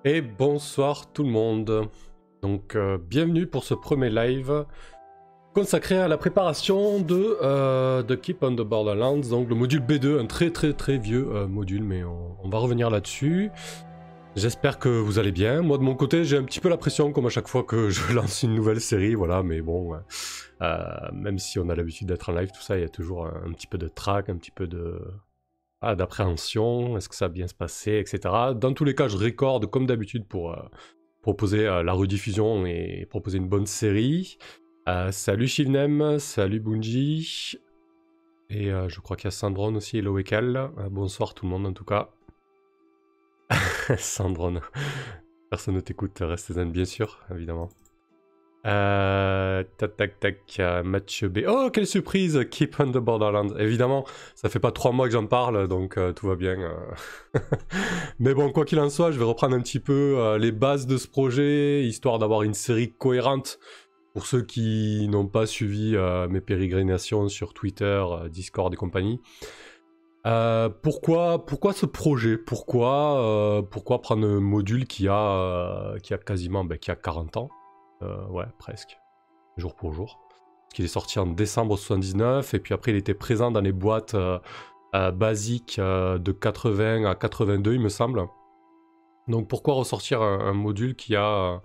Et bonsoir tout le monde. Donc bienvenue pour ce premier live consacré à la préparation de Keep on the Borderlands, donc le module B2, un très vieux module, mais on va revenir là-dessus. J'espère que vous allez bien. Moi de mon côté j'ai un petit peu la pression comme à chaque fois que je lance une nouvelle série, voilà, mais bon, même si on a l'habitude d'être en live, tout ça, il y a toujours un petit peu de trac, un petit peu de... d'appréhension, est-ce que ça va bien se passer, etc. Dans tous les cas, je recorde comme d'habitude pour proposer la rediffusion et proposer une bonne série. Salut Shivnem, salut Bungie, et je crois qu'il y a Sandron aussi, hello Ekal. Bonsoir tout le monde en tout cas. Sandron, personne ne t'écoute, reste zen bien sûr, évidemment. Tac, match B. Oh, quelle surprise! Keep on the Borderlands. Évidemment, ça fait pas 3 mois que j'en parle, donc tout va bien. Mais bon, quoi qu'il en soit, je vais reprendre un petit peu les bases de ce projet, histoire d'avoir une série cohérente. Pour ceux qui n'ont pas suivi mes pérégrinations sur Twitter, Discord et compagnie. Pourquoi ce projet? Pourquoi prendre un module qui a quasiment qui a 40 ans? Ouais, presque, jour pour jour. Parce qu'il est sorti en décembre 79, et puis après il était présent dans les boîtes basiques de 80 à 82, il me semble. Donc pourquoi ressortir un module qui a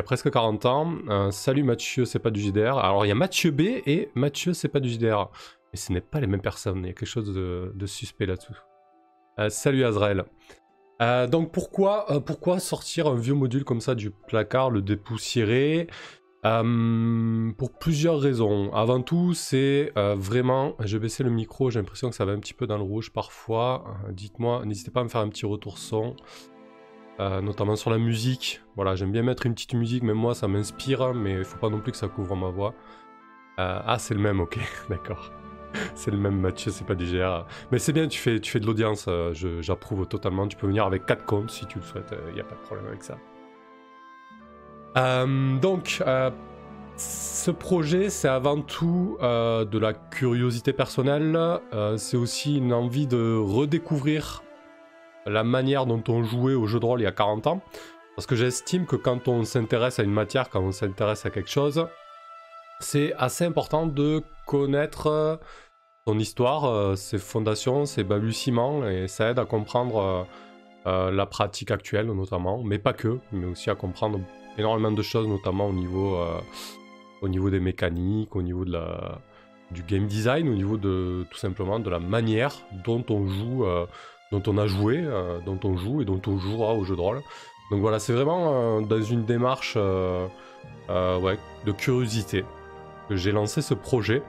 presque 40 ans? Salut Mathieu, c'est pas du JDR. Alors il y a Mathieu B et Mathieu, c'est pas du JDR. Mais ce n'est pas les mêmes personnes, il y a quelque chose de suspect là-dessous. Salut Azrael. Donc pourquoi sortir un vieux module comme ça du placard, le dépoussiérer? Pour plusieurs raisons. Avant tout, c'est vraiment... Je vais baisser le micro, j'ai l'impression que ça va un petit peu dans le rouge parfois. Dites-moi, n'hésitez pas à me faire un petit retour son. Notamment sur la musique. Voilà, j'aime bien mettre une petite musique, même moi ça m'inspire, mais il faut pas non plus que ça couvre ma voix. Ah, c'est le même, ok, d'accord. C'est le même Mathieu, c'est pas du GR. Mais c'est bien, tu fais de l'audience, j'approuve totalement. Tu peux venir avec 4 comptes si tu le souhaites, il n'y a pas de problème avec ça. Donc, ce projet, c'est avant tout de la curiosité personnelle. C'est aussi une envie de redécouvrir la manière dont on jouait au jeu de rôle il y a 40 ans. Parce que j'estime que quand on s'intéresse à une matière, quand on s'intéresse à quelque chose, c'est assez important de connaître son histoire, ses fondations, ses balbutiements, et ça aide à comprendre la pratique actuelle notamment, mais pas que, mais aussi à comprendre énormément de choses, notamment au niveau des mécaniques, au niveau du game design, au niveau tout simplement de la manière dont on joue, dont on a joué, dont on joue et dont on jouera au jeu de rôle. Donc voilà, c'est vraiment dans une démarche de curiosité que j'ai lancé ce projet,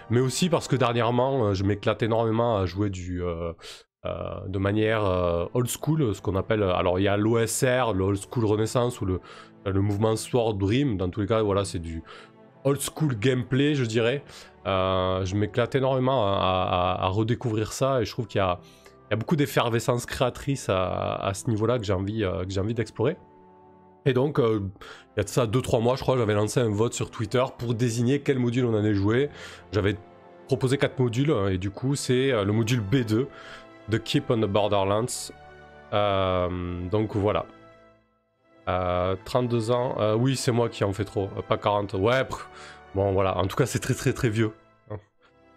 mais aussi parce que dernièrement je m'éclate énormément à jouer de manière old school, ce qu'on appelle, alors il y a l'OSR, le old school renaissance, ou le mouvement Sword Dream. Dans tous les cas, voilà, c'est du old school gameplay, je dirais. Je m'éclate énormément à redécouvrir ça, et je trouve qu'il y a beaucoup d'effervescence créatrice à ce niveau-là que j'ai envie d'explorer. Et donc, il y a de ça 2-3 mois, je crois, j'avais lancé un vote sur Twitter pour désigner quel module on allait jouer. J'avais proposé 4 modules, et du coup, c'est le module B2 de Keep on the Borderlands. Donc voilà. 32 ans, oui, c'est moi qui en fais trop, pas 40. Ouais, bon, voilà, en tout cas, c'est très vieux.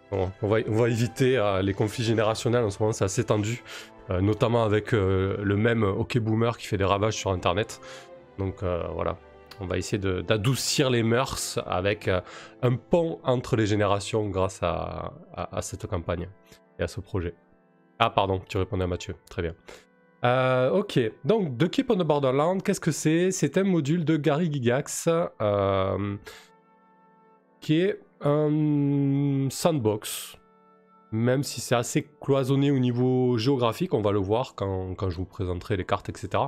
Bon, on va éviter les conflits générationnels, en ce moment, c'est assez tendu. Notamment avec le même OK Boomer qui fait des ravages sur Internet. Donc voilà, on va essayer d'adoucir les mœurs avec un pont entre les générations grâce à cette campagne et à ce projet. Ah pardon, tu répondais à Mathieu, très bien. Ok, donc The Keep on the Borderlands, qu'est-ce que c'est? C'est un module de Gary Gygax qui est un sandbox, même si c'est assez cloisonné au niveau géographique, on va le voir quand je vous présenterai les cartes, etc.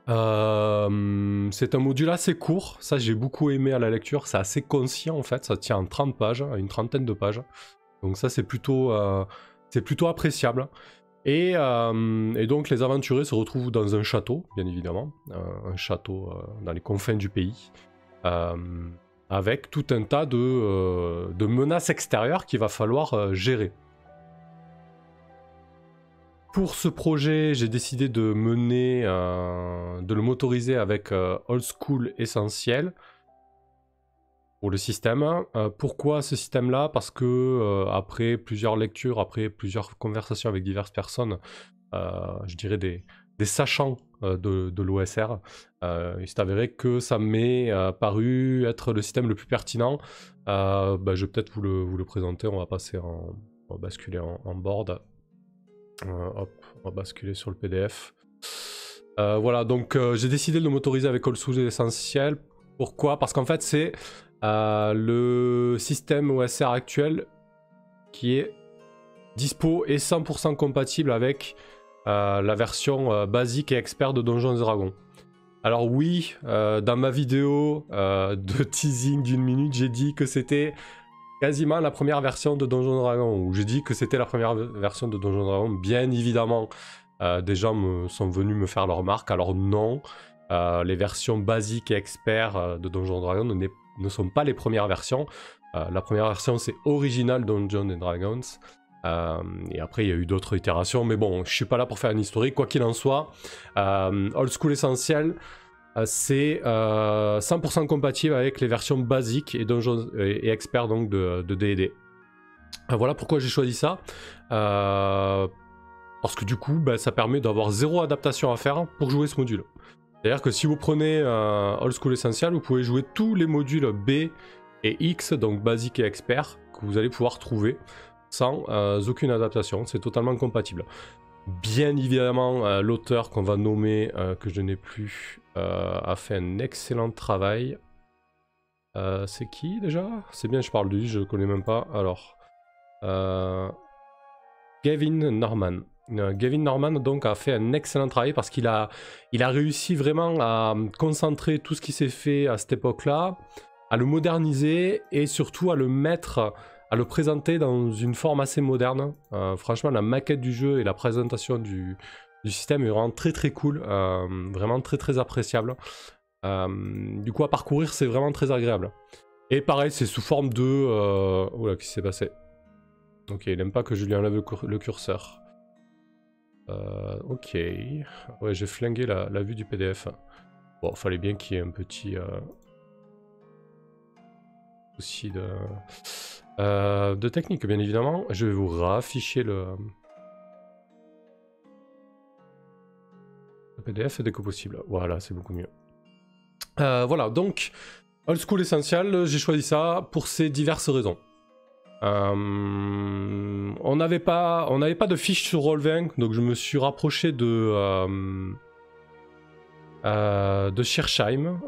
C'est un module assez court, ça j'ai beaucoup aimé à la lecture, c'est assez concis en fait, ça tient en 30 pages, une trentaine de pages, donc ça c'est plutôt appréciable. Et donc les aventuriers se retrouvent dans un château, bien évidemment, un château dans les confins du pays, avec tout un tas de menaces extérieures qu'il va falloir gérer. Pour ce projet, j'ai décidé de de le motoriser avec Old School Essentiel pour le système. Pourquoi ce système-là? Parce que après plusieurs lectures, après plusieurs conversations avec diverses personnes, je dirais des sachants de l'OSR, il s'est avéré que ça m'est paru être le système le plus pertinent. Je vais peut-être vous le présenter, on va basculer en board. Hop, on va basculer sur le PDF. Voilà, donc j'ai décidé de le motoriser avec Old School Essentiel. Pourquoi? Parce qu'en fait, c'est le système OSR actuel qui est dispo et 100% compatible avec la version basique et expert de Donjons & Dragons. Alors oui, dans ma vidéo de teasing d'1 minute, j'ai dit que c'était quasiment la première version de Donjons & Dragons, ou j'ai dit que c'était la première version de Donjons & Dragons. Bien évidemment, des gens sont venus me faire leur remarque. Alors non, les versions basiques et experts de Donjons & Dragons ne sont pas les premières versions. La première version, c'est Original Dungeons & Dragons. Et après, il y a eu d'autres itérations. Mais bon, je suis pas là pour faire un historique. Quoi qu'il en soit, Old School Essentiel, c'est 100% compatible avec les versions basiques et Dungeons et experts donc de D&D. Voilà pourquoi j'ai choisi ça. Parce que du coup, ça permet d'avoir 0 adaptation à faire pour jouer ce module. C'est-à-dire que si vous prenez Old School Essential, vous pouvez jouer tous les modules B et X, donc basique et expert, que vous allez pouvoir trouver sans aucune adaptation. C'est totalement compatible. Bien évidemment, l'auteur qu'on va nommer, que je n'ai plus, a fait un excellent travail. C'est qui déjà? C'est bien, je parle de lui, je ne connais même pas. Alors, Gavin Norman. Gavin Norman donc a fait un excellent travail parce qu'il a réussi vraiment à concentrer tout ce qui s'est fait à cette époque-là, à le moderniser et surtout à le présenter dans une forme assez moderne. Franchement, la maquette du jeu et la présentation du système est vraiment très très cool, vraiment très très appréciable. Du coup, à parcourir, c'est vraiment très agréable. Et pareil, c'est sous forme de... Oula, qu'est-ce qui s'est passé? Ok, il n'aime pas que je lui enlève le curseur. Ok. Ouais, j'ai flingué la vue du PDF. Bon, fallait bien qu'il y ait un petit... souci de technique, bien évidemment. Je vais vous rafficher le PDF dès que possible. Voilà, c'est beaucoup mieux. Voilà, donc, Old School Essential, j'ai choisi ça pour ces diverses raisons. On n'avait pas de fiche sur Roll20, donc je me suis rapproché de Schersheim,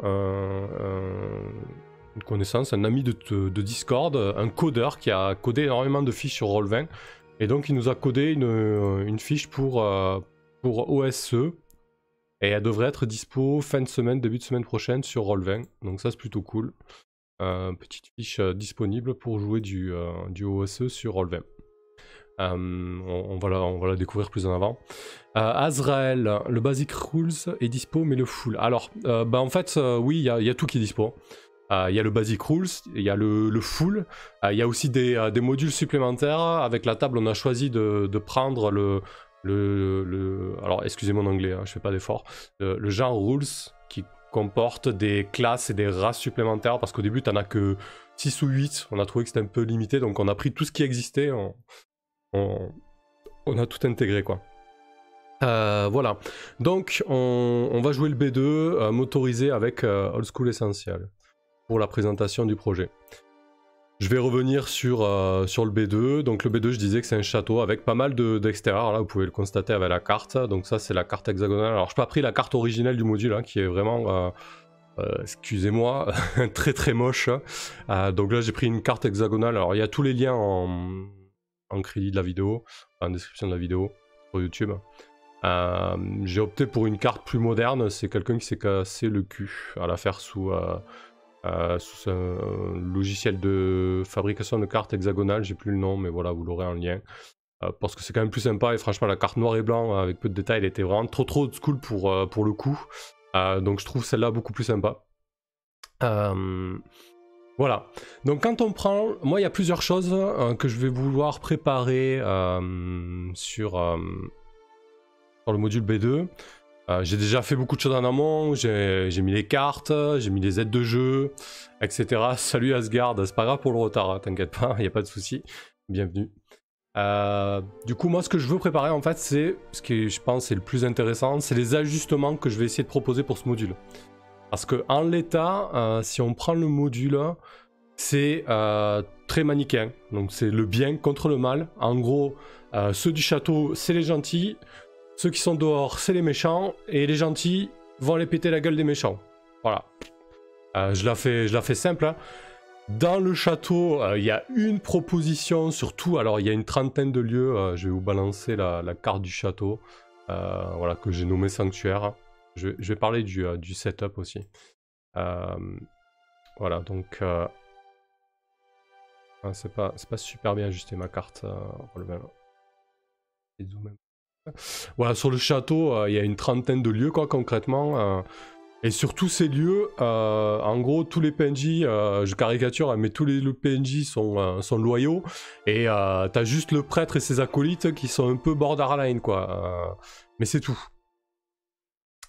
une connaissance, un ami de Discord, un codeur qui a codé énormément de fiches sur Roll20, et donc il nous a codé une fiche pour OSE, et elle devrait être dispo fin de semaine, début de semaine prochaine sur Roll20, donc ça c'est plutôt cool. Petite fiche disponible pour jouer du OSE sur Roll20. On va la découvrir plus en avant. Azrael, le Basic Rules est dispo, mais le full. Alors, en fait, oui, il y a tout qui est dispo. Il y a le Basic Rules, il y a le full. Il y a aussi des modules supplémentaires. Avec la table, on a choisi de prendre alors, excusez mon anglais, hein, je fais pas d'effort. Le genre Rules qui comporte des classes et des races supplémentaires, parce qu'au début, t'en as que 6 ou 8. On a trouvé que c'était un peu limité, donc on a pris tout ce qui existait. On a tout intégré, quoi. Voilà, donc on va jouer le B2 motorisé avec Old School Essential pour la présentation du projet. Je vais revenir sur le B2. Donc le B2, je disais que c'est un château avec pas mal d'extérieur. Là, vous pouvez le constater avec la carte. Donc ça, c'est la carte hexagonale. Alors, je n'ai pas pris la carte originale du module, hein, qui est vraiment, excusez-moi, très très moche. Donc là, j'ai pris une carte hexagonale. Alors, il y a tous les liens en crédit de la vidéo, en description de la vidéo sur YouTube. J'ai opté pour une carte plus moderne. C'est quelqu'un qui s'est cassé le cul à la faire sous un logiciel de fabrication de cartes hexagonales, j'ai plus le nom, mais voilà, vous l'aurez en lien. parce que c'est quand même plus sympa, et franchement la carte noir et blanc avec peu de détails, elle était vraiment trop old school pour le coup. Donc je trouve celle-là beaucoup plus sympa. Voilà. Donc quand on prend... Moi il y a plusieurs choses que je vais vouloir préparer sur le module B2. J'ai déjà fait beaucoup de choses en amont, j'ai mis les cartes, j'ai mis les aides de jeu, etc. Salut Asgard, c'est pas grave pour le retard, hein, t'inquiète pas, il n'y a pas de souci. Bienvenue. Du coup, moi, ce que je veux préparer, en fait, c'est ce qui, je pense, est le plus intéressant, c'est les ajustements que je vais essayer de proposer pour ce module. Parce que en l'état, si on prend le module, c'est très manichéen. Donc, c'est le bien contre le mal. En gros, ceux du château, c'est les gentils. Ceux qui sont dehors, c'est les méchants. Et les gentils vont les péter la gueule des méchants. Voilà. Je la fais simple, hein. Dans le château, il y a une proposition sur tout. Alors, il y a une trentaine de lieux. Je vais vous balancer la carte du château, voilà, que j'ai nommé Sanctuaire. Je vais parler du setup aussi. Voilà, donc... c'est pas super bien ajusté ma carte. Voilà, sur le château, il y a une trentaine de lieux, quoi, concrètement. Et sur tous ces lieux, en gros, tous les PNJ, je caricature, hein, mais tous les PNJ sont loyaux. Et t'as juste le prêtre et ses acolytes qui sont un peu borderline, quoi. Mais c'est tout.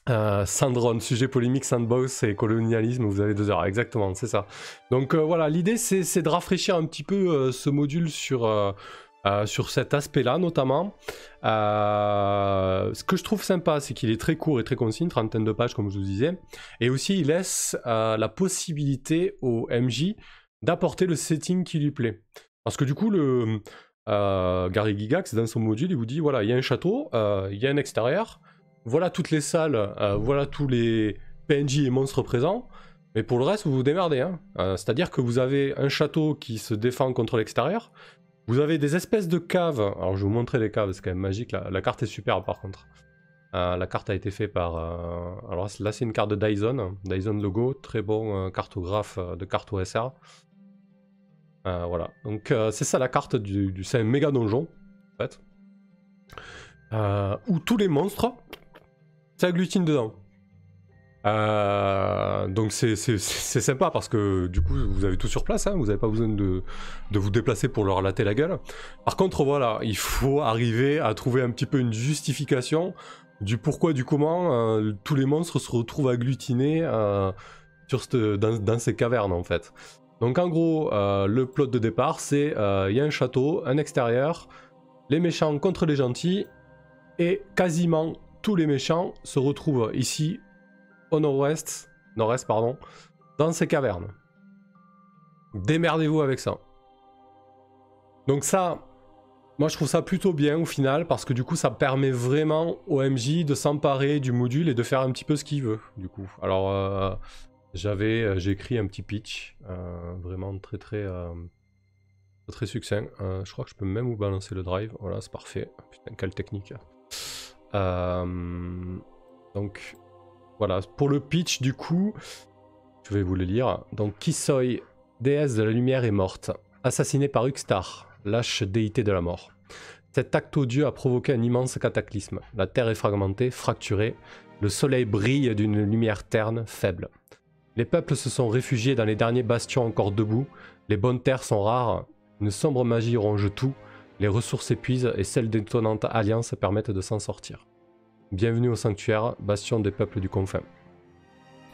Sandron, sujet polémique, sandbox et colonialisme, vous avez 2 heures, exactement, c'est ça. Donc voilà, l'idée c'est de rafraîchir un petit peu ce module sur cet aspect-là notamment. Ce que je trouve sympa, c'est qu'il est très court et très concis, une trentaine de pages comme je vous disais. Et aussi il laisse la possibilité au MJ d'apporter le setting qui lui plaît. Parce que du coup, Gary Gygax, dans son module, il vous dit, voilà, il y a un château, il y a un extérieur, voilà toutes les salles, voilà tous les PNJ et monstres présents, mais pour le reste, vous vous démerdez. Hein. C'est-à-dire que vous avez un château qui se défend contre l'extérieur, vous avez des espèces de caves, alors je vais vous montrer les caves, c'est quand même magique, la carte est superbe par contre. La carte a été faite par... alors là c'est une carte de Dyson Logo, très bon cartographe de carte OSR. Voilà, donc c'est ça la carte c'est un méga donjon, en fait. Où tous les monstres s'agglutinent dedans. Donc c'est sympa parce que du coup vous avez tout sur place, hein, vous n'avez pas besoin de vous déplacer pour leur latter la gueule. Par contre voilà, il faut arriver à trouver un petit peu une justification du pourquoi, du comment tous les monstres se retrouvent agglutinés dans ces cavernes en fait. Donc en gros, le plot de départ c'est il y a un château, un extérieur, les méchants contre les gentils, et quasiment tous les méchants se retrouvent ici au nord-est, pardon, dans ces cavernes. Démerdez-vous avec ça. Donc ça, moi je trouve ça plutôt bien au final, parce que du coup ça permet vraiment au MJ de s'emparer du module et de faire un petit peu ce qu'il veut, du coup. Alors j'ai écrit un petit pitch, vraiment très succinct. Je crois que je peux même vous balancer le drive, voilà c'est parfait. Putain quelle technique. Donc voilà, pour le pitch du coup, je vais vous le lire. Donc Kisoi, déesse de la lumière, est morte, assassinée par Uxtar, lâche déité de la mort. Cet acte odieux a provoqué un immense cataclysme. La terre est fragmentée, fracturée, le soleil brille d'une lumière terne, faible. Les peuples se sont réfugiés dans les derniers bastions encore debout, les bonnes terres sont rares, une sombre magie ronge tout, les ressources s'épuisent et celles d'étonnantes alliances permettent de s'en sortir. Bienvenue au sanctuaire, bastion des peuples du confin.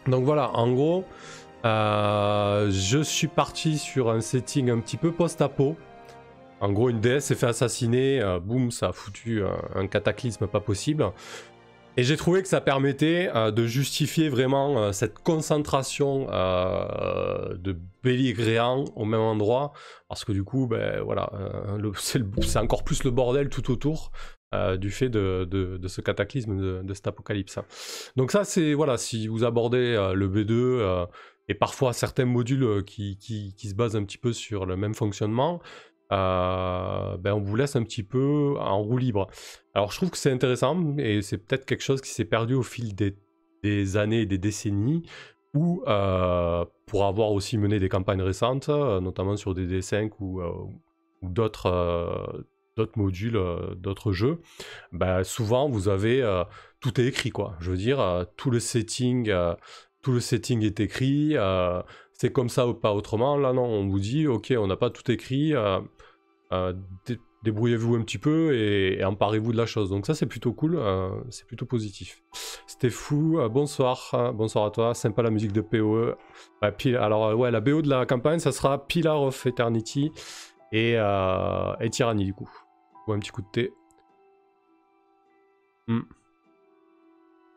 Donc voilà, en gros, je suis parti sur un setting un petit peu post-apo. En gros, une déesse s'est fait assassiner, boum, ça a foutu un cataclysme pas possible. Et j'ai trouvé que ça permettait de justifier vraiment cette concentration de belligérants au même endroit, parce que du coup, ben, voilà, c'est encore plus le bordel tout autour du fait de ce cataclysme, de cet apocalypse. Donc ça, c'est, voilà, si vous abordez le B2 et parfois certains modules qui se basent un petit peu sur le même fonctionnement, ben on vous laisse un petit peu en roue libre. Alors je trouve que c'est intéressant et c'est peut-être quelque chose qui s'est perdu au fil des années et des décennies, ou pour avoir aussi mené des campagnes récentes, notamment sur des D5 ou d'autres d'autres modules, d'autres jeux, bah, souvent vous avez tout est écrit quoi. Je veux dire, tout le setting est écrit. C'est comme ça ou pas autrement. Là non, on vous dit ok, on n'a pas tout écrit. Débrouillez-vous un petit peu et emparez-vous de la chose. Donc ça c'est plutôt cool, c'est plutôt positif. C'était fou, bonsoir, bonsoir à toi, sympa la musique de PoE. Alors ouais, la BO de la campagne ça sera Pillar of Eternity et Tyranny du coup. Ou un petit coup de thé.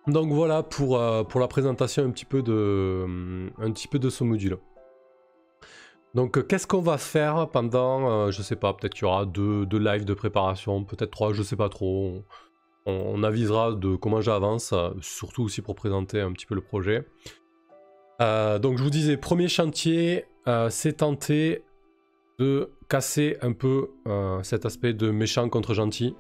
Donc voilà pour la présentation un petit peu de ce module. Donc qu'est-ce qu'on va faire pendant, je sais pas, peut-être qu'il y aura deux lives de préparation, peut-être 3, je sais pas trop. On avisera de comment j'avance, surtout aussi pour présenter un petit peu le projet. Donc je vous disais, premier chantier, c'est tenter de casser un peu cet aspect de méchant contre gentil.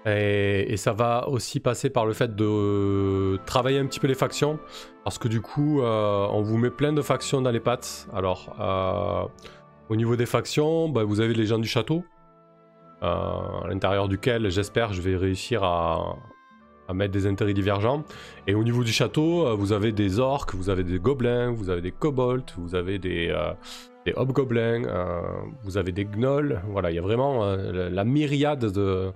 Et ça va aussi passer par le fait de travailler un petit peu les factions, parce que du coup, on vous met plein de factions dans les pattes. Alors, au niveau des factions, bah, vous avez les gens du château, à l'intérieur duquel, j'espère, je vais réussir à mettre des intérêts divergents. Et au niveau du château, vous avez des orques, vous avez des gobelins, vous avez des kobolds, vous avez des hobgoblins, vous avez des gnolls. Voilà, il y a vraiment la myriade de...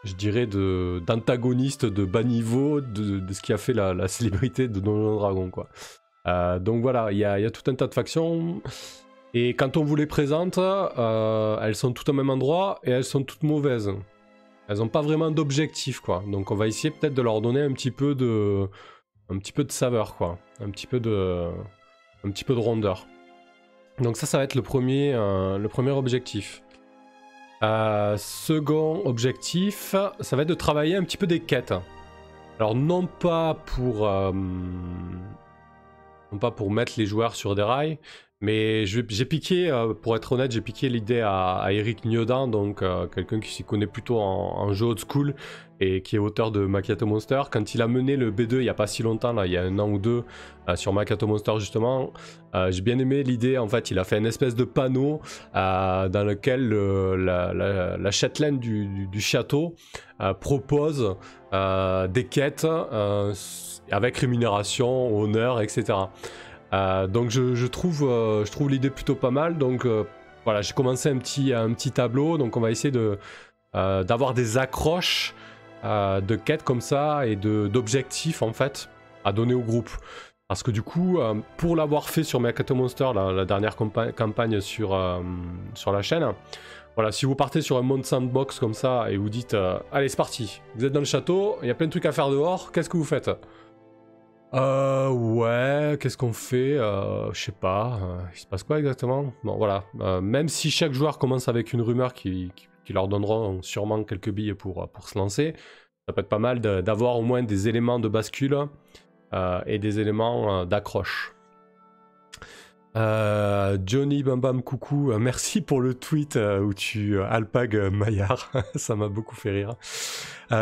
je dirais d'antagonistes de bas niveau de ce qui a fait la célébrité de Donjons & Dragons quoi. Donc voilà, il y a tout un tas de factions et quand on vous les présente, elles sont toutes au même endroit et elles sont toutes mauvaises. Elles n'ont pas vraiment d'objectif quoi. Donc on va essayer peut-être de leur donner un petit peu de saveur quoi, un petit peu de rondeur. Donc ça va être le premier objectif. Second objectif, ça va être de travailler un petit peu des quêtes. Alors non pas pour mettre les joueurs sur des rails, mais j'ai piqué, pour être honnête, j'ai piqué l'idée à Eric Niodan, donc quelqu'un qui s'y connaît plutôt en jeu old school et qui est auteur de Macchiato Monster. Quand il a mené le B2 il n'y a pas si longtemps, là, il y a 1 an ou 2, sur Macchiato Monster justement, j'ai bien aimé l'idée. En fait, il a fait une espèce de panneau dans lequel la châtelaine du château propose des quêtes avec rémunération, honneur, etc. Donc je trouve l'idée plutôt pas mal. Donc voilà, j'ai commencé un petit tableau. Donc on va essayer d'avoir des accroches de quêtes comme ça et d'objectifs en fait à donner au groupe. Parce que du coup, pour l'avoir fait sur Macchiato Monster, la dernière campagne sur la chaîne, voilà, si vous partez sur un monde sandbox comme ça et vous dites allez c'est parti, vous êtes dans le château, il y a plein de trucs à faire dehors, qu'est-ce que vous faites? Ouais, qu'est-ce qu'on fait? Je sais pas, il se passe quoi exactement? Bon voilà, même si chaque joueur commence avec une rumeur qui leur donnera sûrement quelques billes pour se lancer, ça peut être pas mal d'avoir au moins des éléments de bascule et des éléments d'accroche. Johnny Bam Bam Coucou, merci pour le tweet où tu alpagues Maillard, ça m'a beaucoup fait rire.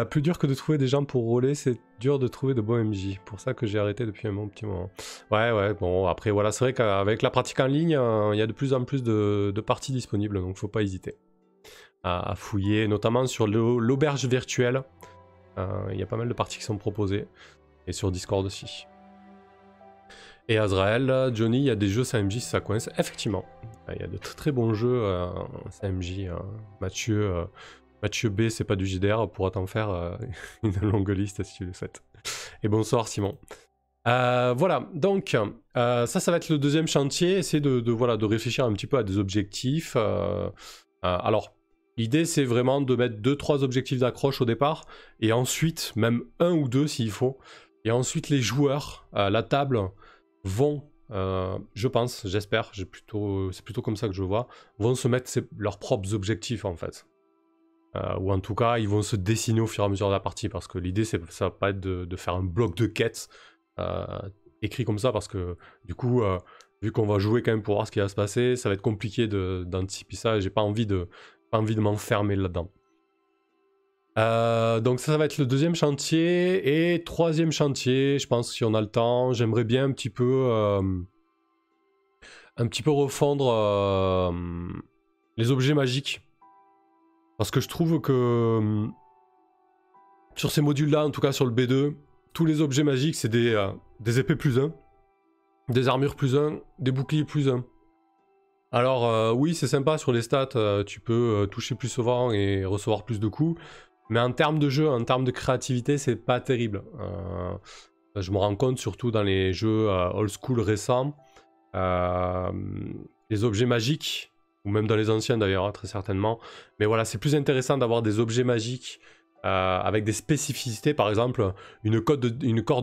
Plus dur que de trouver des gens pour rouler, c'est dur de trouver de bons MJ, pour ça que j'ai arrêté depuis un petit moment. Ouais, bon après voilà, c'est vrai qu'avec la pratique en ligne, il y a de plus en plus de parties disponibles, donc faut pas hésiter à fouiller, notamment sur l'auberge virtuelle, il y a pas mal de parties qui sont proposées, et sur Discord aussi. Et Azrael, Johnny, il y a des jeux CMJ si ça coince. Effectivement, il y a de très bons jeux CMJ. Mathieu B, c'est pas du JDR, pourra t'en faire une longue liste si tu le souhaites. Et bonsoir Simon. Voilà, donc ça va être le deuxième chantier, essayer de réfléchir un petit peu à des objectifs. Alors, l'idée c'est vraiment de mettre 2-3 objectifs d'accroche au départ, et ensuite, même 1 ou 2 s'il faut, et ensuite les joueurs, la table, vont, je pense, j'espère, c'est plutôt comme ça que je vois, vont se mettre leurs propres objectifs en fait. Ou en tout cas, ils vont se dessiner au fur et à mesure de la partie, parce que l'idée, ça va pas être de faire un bloc de quêtes écrit comme ça, parce que du coup, vu qu'on va jouer quand même pour voir ce qui va se passer, ça va être compliqué d'anticiper ça, et j'ai pas envie de m'enfermer là-dedans. Donc ça va être le deuxième chantier, et troisième chantier, je pense si on a le temps, j'aimerais bien un petit peu refondre les objets magiques. Parce que je trouve que sur ces modules-là, en tout cas sur le B2, tous les objets magiques, c'est des épées plus 1, des armures plus 1, des boucliers plus 1. Alors oui, c'est sympa sur les stats, tu peux toucher plus souvent et recevoir plus de coups. Mais en termes de jeu, en termes de créativité, c'est pas terrible. Je me rends compte surtout dans les jeux old school récents. Les objets magiques, ou même dans les anciens d'ailleurs, hein, très certainement. Mais voilà, c'est plus intéressant d'avoir des objets magiques avec des spécificités, par exemple une corde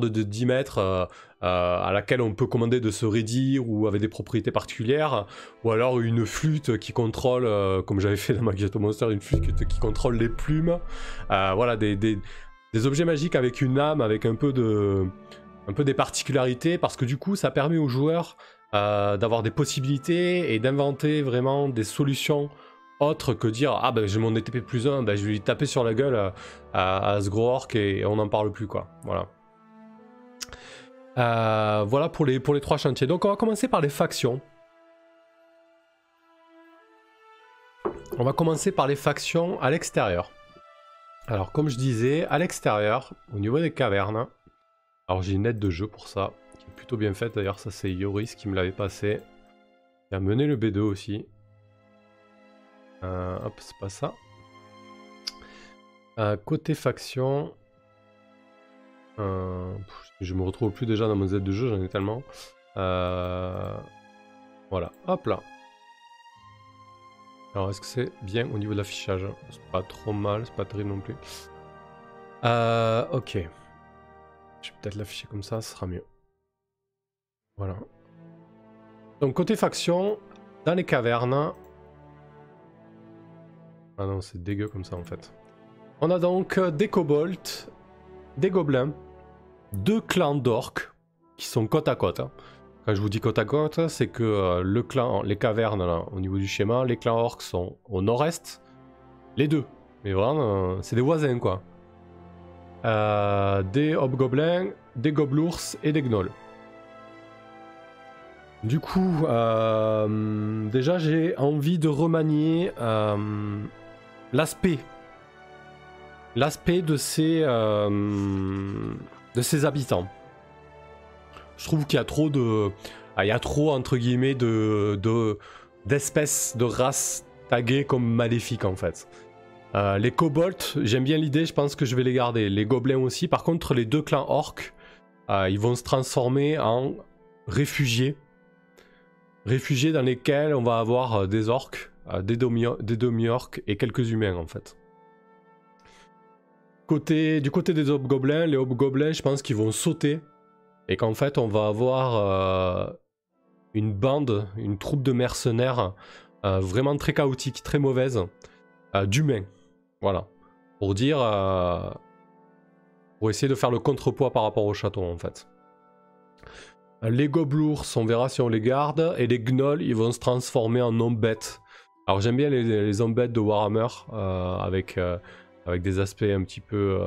de 10 mètres à laquelle on peut commander de se raidir ou avec des propriétés particulières, ou alors une flûte qui contrôle, comme j'avais fait dans Magic Monster, une flûte qui contrôle les plumes. Voilà, des objets magiques avec une âme, avec un peu des particularités, parce que du coup ça permet aux joueurs d'avoir des possibilités et d'inventer vraiment des solutions autres que dire ah ben j'ai mon épée plus 1, ben je vais lui taper sur la gueule à ce gros orc et on n'en parle plus quoi. Voilà. Voilà pour les 3 chantiers. Donc on va commencer par les factions. On va commencer par les factions à l'extérieur. Alors comme je disais, à l'extérieur, au niveau des cavernes, alors j'ai une aide de jeu pour ça, qui est plutôt bien faite d'ailleurs, ça c'est Yoris qui me l'avait passé. Il a mené le B2 aussi. Hop, c'est pas ça. Côté faction, je me retrouve plus déjà dans mon Z de jeu, j'en ai tellement. Voilà, hop là. Alors est-ce que c'est bien au niveau de l'affichage? C'est pas trop mal, c'est pas terrible non plus. Ok. Je vais peut-être l'afficher comme ça, ce sera mieux. Voilà. Donc côté faction, dans les cavernes... Ah non, c'est dégueu comme ça en fait. On a donc des kobolds, des gobelins, 2 clans d'orques qui sont côte à côte. Hein. Quand je vous dis côte à côte, c'est que les cavernes là, au niveau du schéma, les clans orques sont au nord-est, les deux. Mais vraiment, c'est des voisins quoi. Des hobgoblins, des goblours et des gnolls. Du coup, déjà j'ai envie de remanier l'aspect de ces habitants. Je trouve qu'il y a trop entre guillemets d'espèces, de races taguées comme maléfiques en fait. Les kobolds, j'aime bien l'idée, je pense que je vais les garder. Les gobelins aussi. Par contre, les 2 clans orques, ils vont se transformer en réfugiés. Réfugiés dans lesquels on va avoir des orques, des demi-orques et quelques humains en fait. Du côté des hobgoblins, les hobgoblins, je pense qu'ils vont sauter et qu'en fait on va avoir une troupe de mercenaires vraiment très chaotique, très mauvaise, d'humains. Voilà. Pour essayer de faire le contrepoids par rapport au château en fait. Les goblours, on verra si on les garde, et les gnolls, ils vont se transformer en hommes bêtes. Alors j'aime bien les hommes bêtes de Warhammer, avec des aspects un petit peu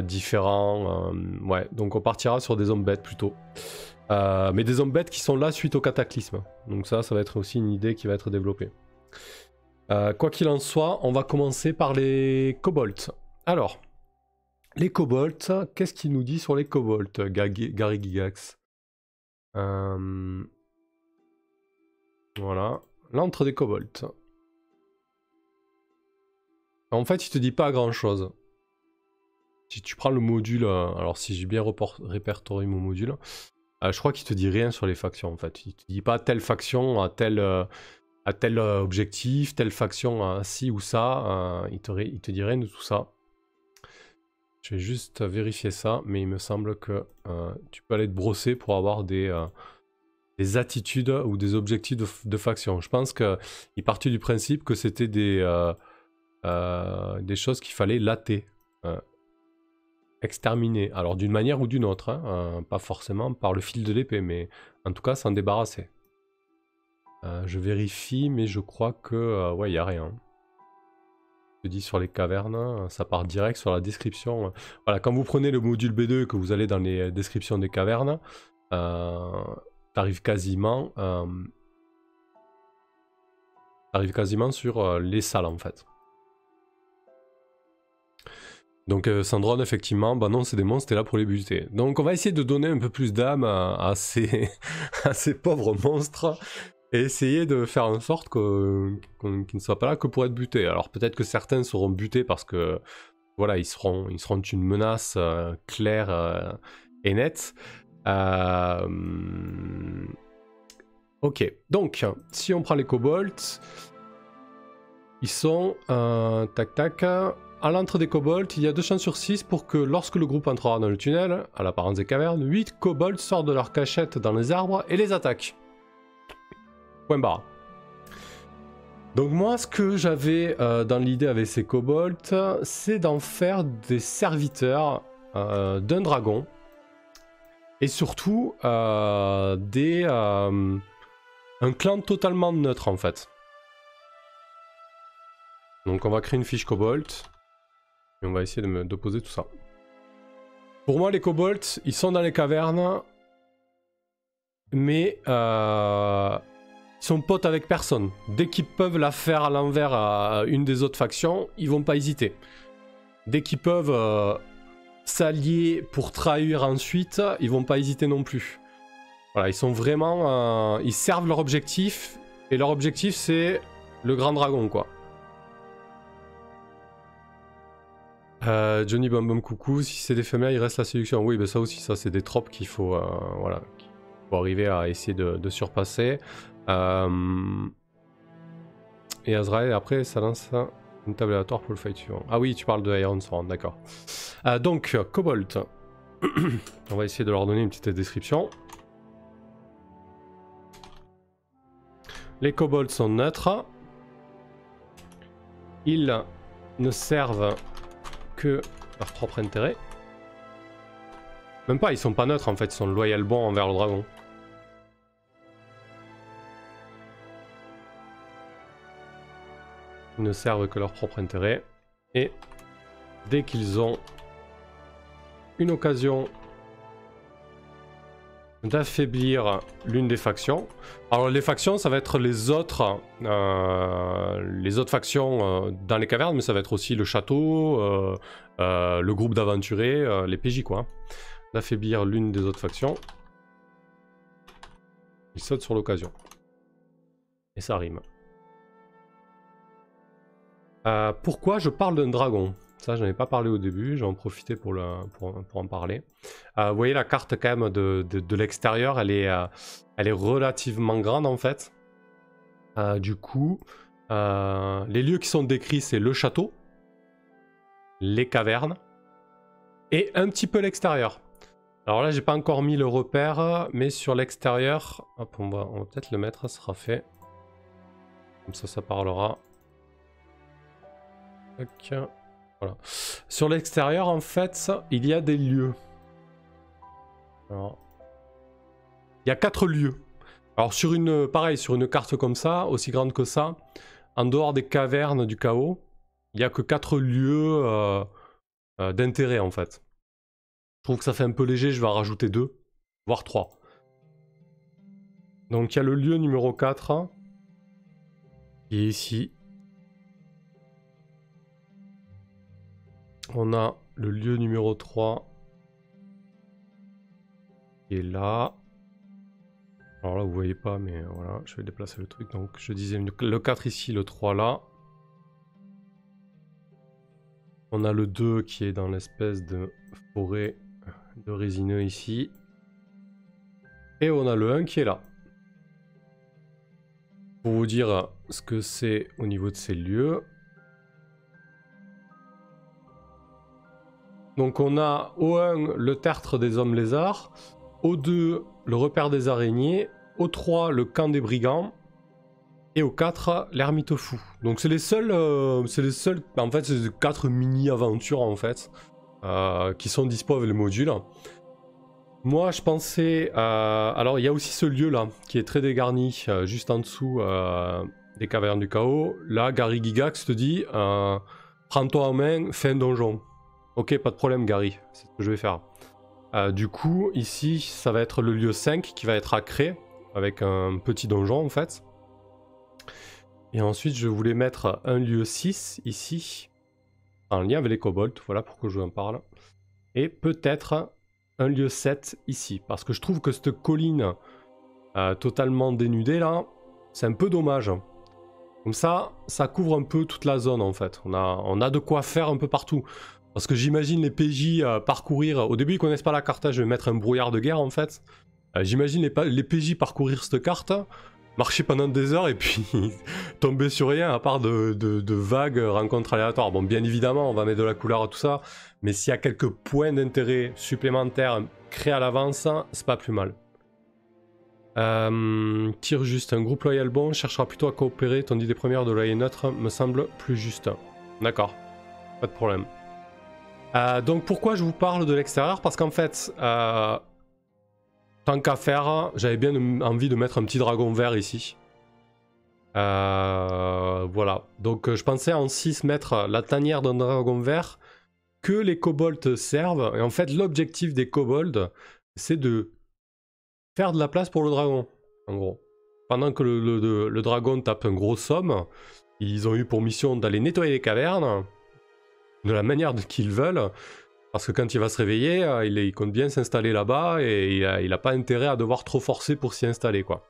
différents. Ouais, donc on partira sur des hommes bêtes plutôt. Mais des hommes bêtes qui sont là suite au cataclysme. Donc ça va être aussi une idée qui va être développée. Quoi qu'il en soit, on va commencer par les kobolds. Alors, les kobolds, qu'est-ce qu'il nous dit sur les kobolds, Gary Gigax? Voilà, l'antre des kobolds. En fait, il te dit pas grand chose. Si tu prends le module, alors si j'ai bien répertorié mon module, je crois qu'il te dit rien sur les factions en fait. Il te dit pas telle faction à tel objectif, telle faction à ci ou ça. Il te dit rien de tout ça. Je vais juste vérifier ça, mais il me semble que tu peux aller te brosser pour avoir des attitudes ou des objectifs de faction. Je pense qu'il partait du principe que c'était des choses qu'il fallait latter, exterminer. Alors d'une manière ou d'une autre, hein, pas forcément par le fil de l'épée, mais en tout cas s'en débarrasser. Je vérifie, mais je crois que ouais, il n'y a rien. Je dis sur les cavernes, ça part direct sur la description. Voilà, quand vous prenez le module B2 et que vous allez dans les descriptions des cavernes, t'arrives quasiment T'arrives quasiment sur les salles en fait. Donc Sandron, effectivement, bah non, c'est des monstres, t'es là pour les buter. Donc on va essayer de donner un peu plus d'âme à ces... à ces pauvres monstres et essayer de faire en sorte qu'ils ne soient pas là que pour être butés. Alors peut-être que certains seront butés parce que voilà, ils seront une menace claire et nette. Ok, donc si on prend les kobolds, ils sont tac tac. À l'entrée des kobolds, il y a 2 chances sur 6 pour que lorsque le groupe entrera dans le tunnel, à l'apparence des cavernes, 8 kobolds sortent de leur cachette dans les arbres et les attaquent. Point barre. Donc moi, ce que j'avais dans l'idée avec ces kobolds, c'est d'en faire des serviteurs d'un dragon. Et surtout, un clan totalement neutre en fait. Donc on va créer une fiche kobold. Et on va essayer de poser tout ça. Pour moi, les kobolds, ils sont dans les cavernes. Mais ils sont potes avec personne. Dès qu'ils peuvent la faire à l'envers à une des autres factions, ils vont pas hésiter. Dès qu'ils peuvent s'allier pour trahir ensuite, ils vont pas hésiter non plus. Voilà, ils sont vraiment... ils servent leur objectif. Et leur objectif, c'est le grand dragon, quoi. Johnny Bum Bum Coucou, si c'est des femelles, il reste la séduction. Oui, ben ça aussi, ça c'est des tropes qu'il faut, voilà, qu'il faut arriver à essayer de surpasser. Et Azrael, après, ça lance une table aléatoire pour le fight suivant. Ah oui, tu parles de Iron Sword, d'accord. Donc, Kobold. On va essayer de leur donner une petite description. Les kobolds sont neutres. Ils ne servent que leur propre intérêt. Même pas, ils sont pas neutres en fait, ils sont loyal bons envers le dragon. Ils ne servent que leur propre intérêt. Et dès qu'ils ont une occasion d'affaiblir l'une des factions. Alors les factions, ça va être les autres factions dans les cavernes, mais ça va être aussi le château, le groupe d'aventuriers, les PJ quoi. D'affaiblir l'une des autres factions. Ils sautent sur l'occasion. Et ça rime. Pourquoi je parle d'un dragon ? Ça, j'en ai pas parlé au début, j'en ai profité pour en parler. Vous voyez la carte quand même de l'extérieur, elle est relativement grande en fait. Du coup, les lieux qui sont décrits, c'est le château, les cavernes et un petit peu l'extérieur. Alors là, j'ai pas encore mis le repère, mais sur l'extérieur, hop, on va peut-être le mettre, ça sera fait. Comme ça parlera. Ok. Voilà. Sur l'extérieur, en fait, il y a des lieux. Alors, il y a 4 lieux. Alors, pareil, sur une carte comme ça, aussi grande que ça, en dehors des cavernes du chaos, il n'y a que 4 lieux d'intérêt, en fait. Je trouve que ça fait un peu léger, je vais en rajouter 2, voire 3. Donc, il y a le lieu numéro 4, qui est ici. On a le lieu numéro 3 qui est là. Alors là, vous voyez pas, mais voilà, je vais déplacer le truc. Donc, je disais le 4 ici, le 3 là. On a le 2 qui est dans l'espèce de forêt de résineux ici. Et on a le 1 qui est là. Pour vous dire ce que c'est au niveau de ces lieux. Donc on a au 1 le tertre des hommes lézards, au 2 le repère des araignées, au 3 le camp des brigands, et au 4 l'ermite fou. Donc c'est les seuls, en fait c'est 4 mini-aventures en fait, qui sont dispo avec le module. Moi je pensais, alors il y a aussi ce lieu là, qui est très dégarni, juste en dessous des cavernes du chaos. Là Gary Gigax te dit, prends-toi en main, fais un donjon. Ok, pas de problème Gary, c'est ce que je vais faire. Du coup, ici, ça va être le lieu 5 qui va être à créer, avec un petit donjon en fait. Et ensuite, je voulais mettre un lieu 6 ici, en lien avec les kobolds, voilà pourquoi je vous en parle. Et peut-être un lieu 7 ici, parce que je trouve que cette colline totalement dénudée là, c'est un peu dommage. Comme ça couvre un peu toute la zone en fait. On a de quoi faire un peu partout. Parce que j'imagine les PJ parcourir... Au début, ils connaissent pas la carte, je vais mettre un brouillard de guerre en fait. J'imagine les PJ parcourir cette carte, marcher pendant des heures et puis tomber sur rien à part de vagues rencontres aléatoires. Bon, bien évidemment, on va mettre de la couleur à tout ça, mais s'il y a quelques points d'intérêt supplémentaires créés à l'avance, c'est pas plus mal. Tire juste, un groupe loyal bon cherchera plutôt à coopérer, ton idée première de loyer neutre me semble plus juste. D'accord, pas de problème. Donc pourquoi je vous parle de l'extérieur? Parce qu'en fait, tant qu'à faire, j'avais bien envie de mettre un petit dragon vert ici. Voilà, donc je pensais en 6 mettre la tanière d'un dragon vert que les kobolds servent. Et en fait, l'objectif des kobolds, c'est de faire de la place pour le dragon, en gros. Pendant que le dragon tape un gros somme, ils ont eu pour mission d'aller nettoyer les cavernes de la manière qu'ils veulent. Parce que quand il va se réveiller, il compte bien s'installer là-bas et il n'a pas intérêt à devoir trop forcer pour s'y installer, quoi.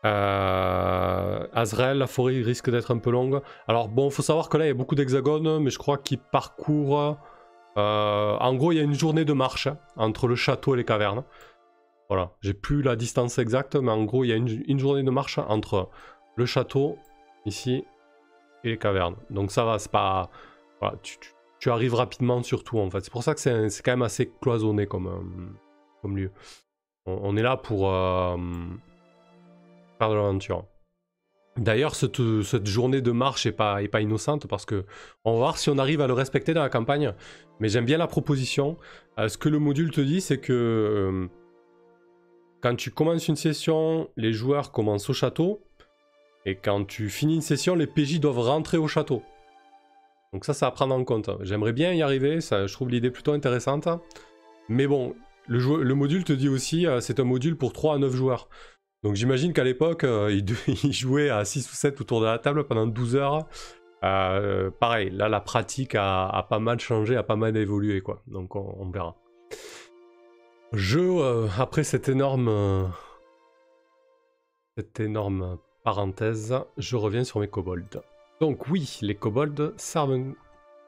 Azrael, la forêt risque d'être un peu longue. Alors bon, faut savoir que là, il y a beaucoup d'hexagones, mais je crois qu'il parcourt... en gros, il y a une journée de marche entre le château et les cavernes. Voilà, j'ai plus la distance exacte, mais en gros, il y a une journée de marche entre le château, ici, et les cavernes. Donc ça va, c'est pas... Voilà, tu arrives rapidement sur tout, en fait. C'est pour ça que c'est quand même assez cloisonné comme lieu. On est là pour faire de l'aventure. D'ailleurs, cette journée de marche est pas innocente, parce que on va voir si on arrive à le respecter dans la campagne. Mais j'aime bien la proposition. Ce que le module te dit, c'est que... quand tu commences une session, les joueurs commencent au château. Et quand tu finis une session, les PJ doivent rentrer au château. Donc ça à prendre en compte. J'aimerais bien y arriver, ça, je trouve l'idée plutôt intéressante. Mais bon, le module te dit aussi, c'est un module pour 3 à 9 joueurs. Donc j'imagine qu'à l'époque, il jouait à 6 ou 7 autour de la table pendant 12 heures. Pareil, là la pratique a pas mal changé, a pas mal évolué, quoi. Donc on verra. Après cette énorme parenthèse, je reviens sur mes kobolds. Donc oui, les kobolds servent un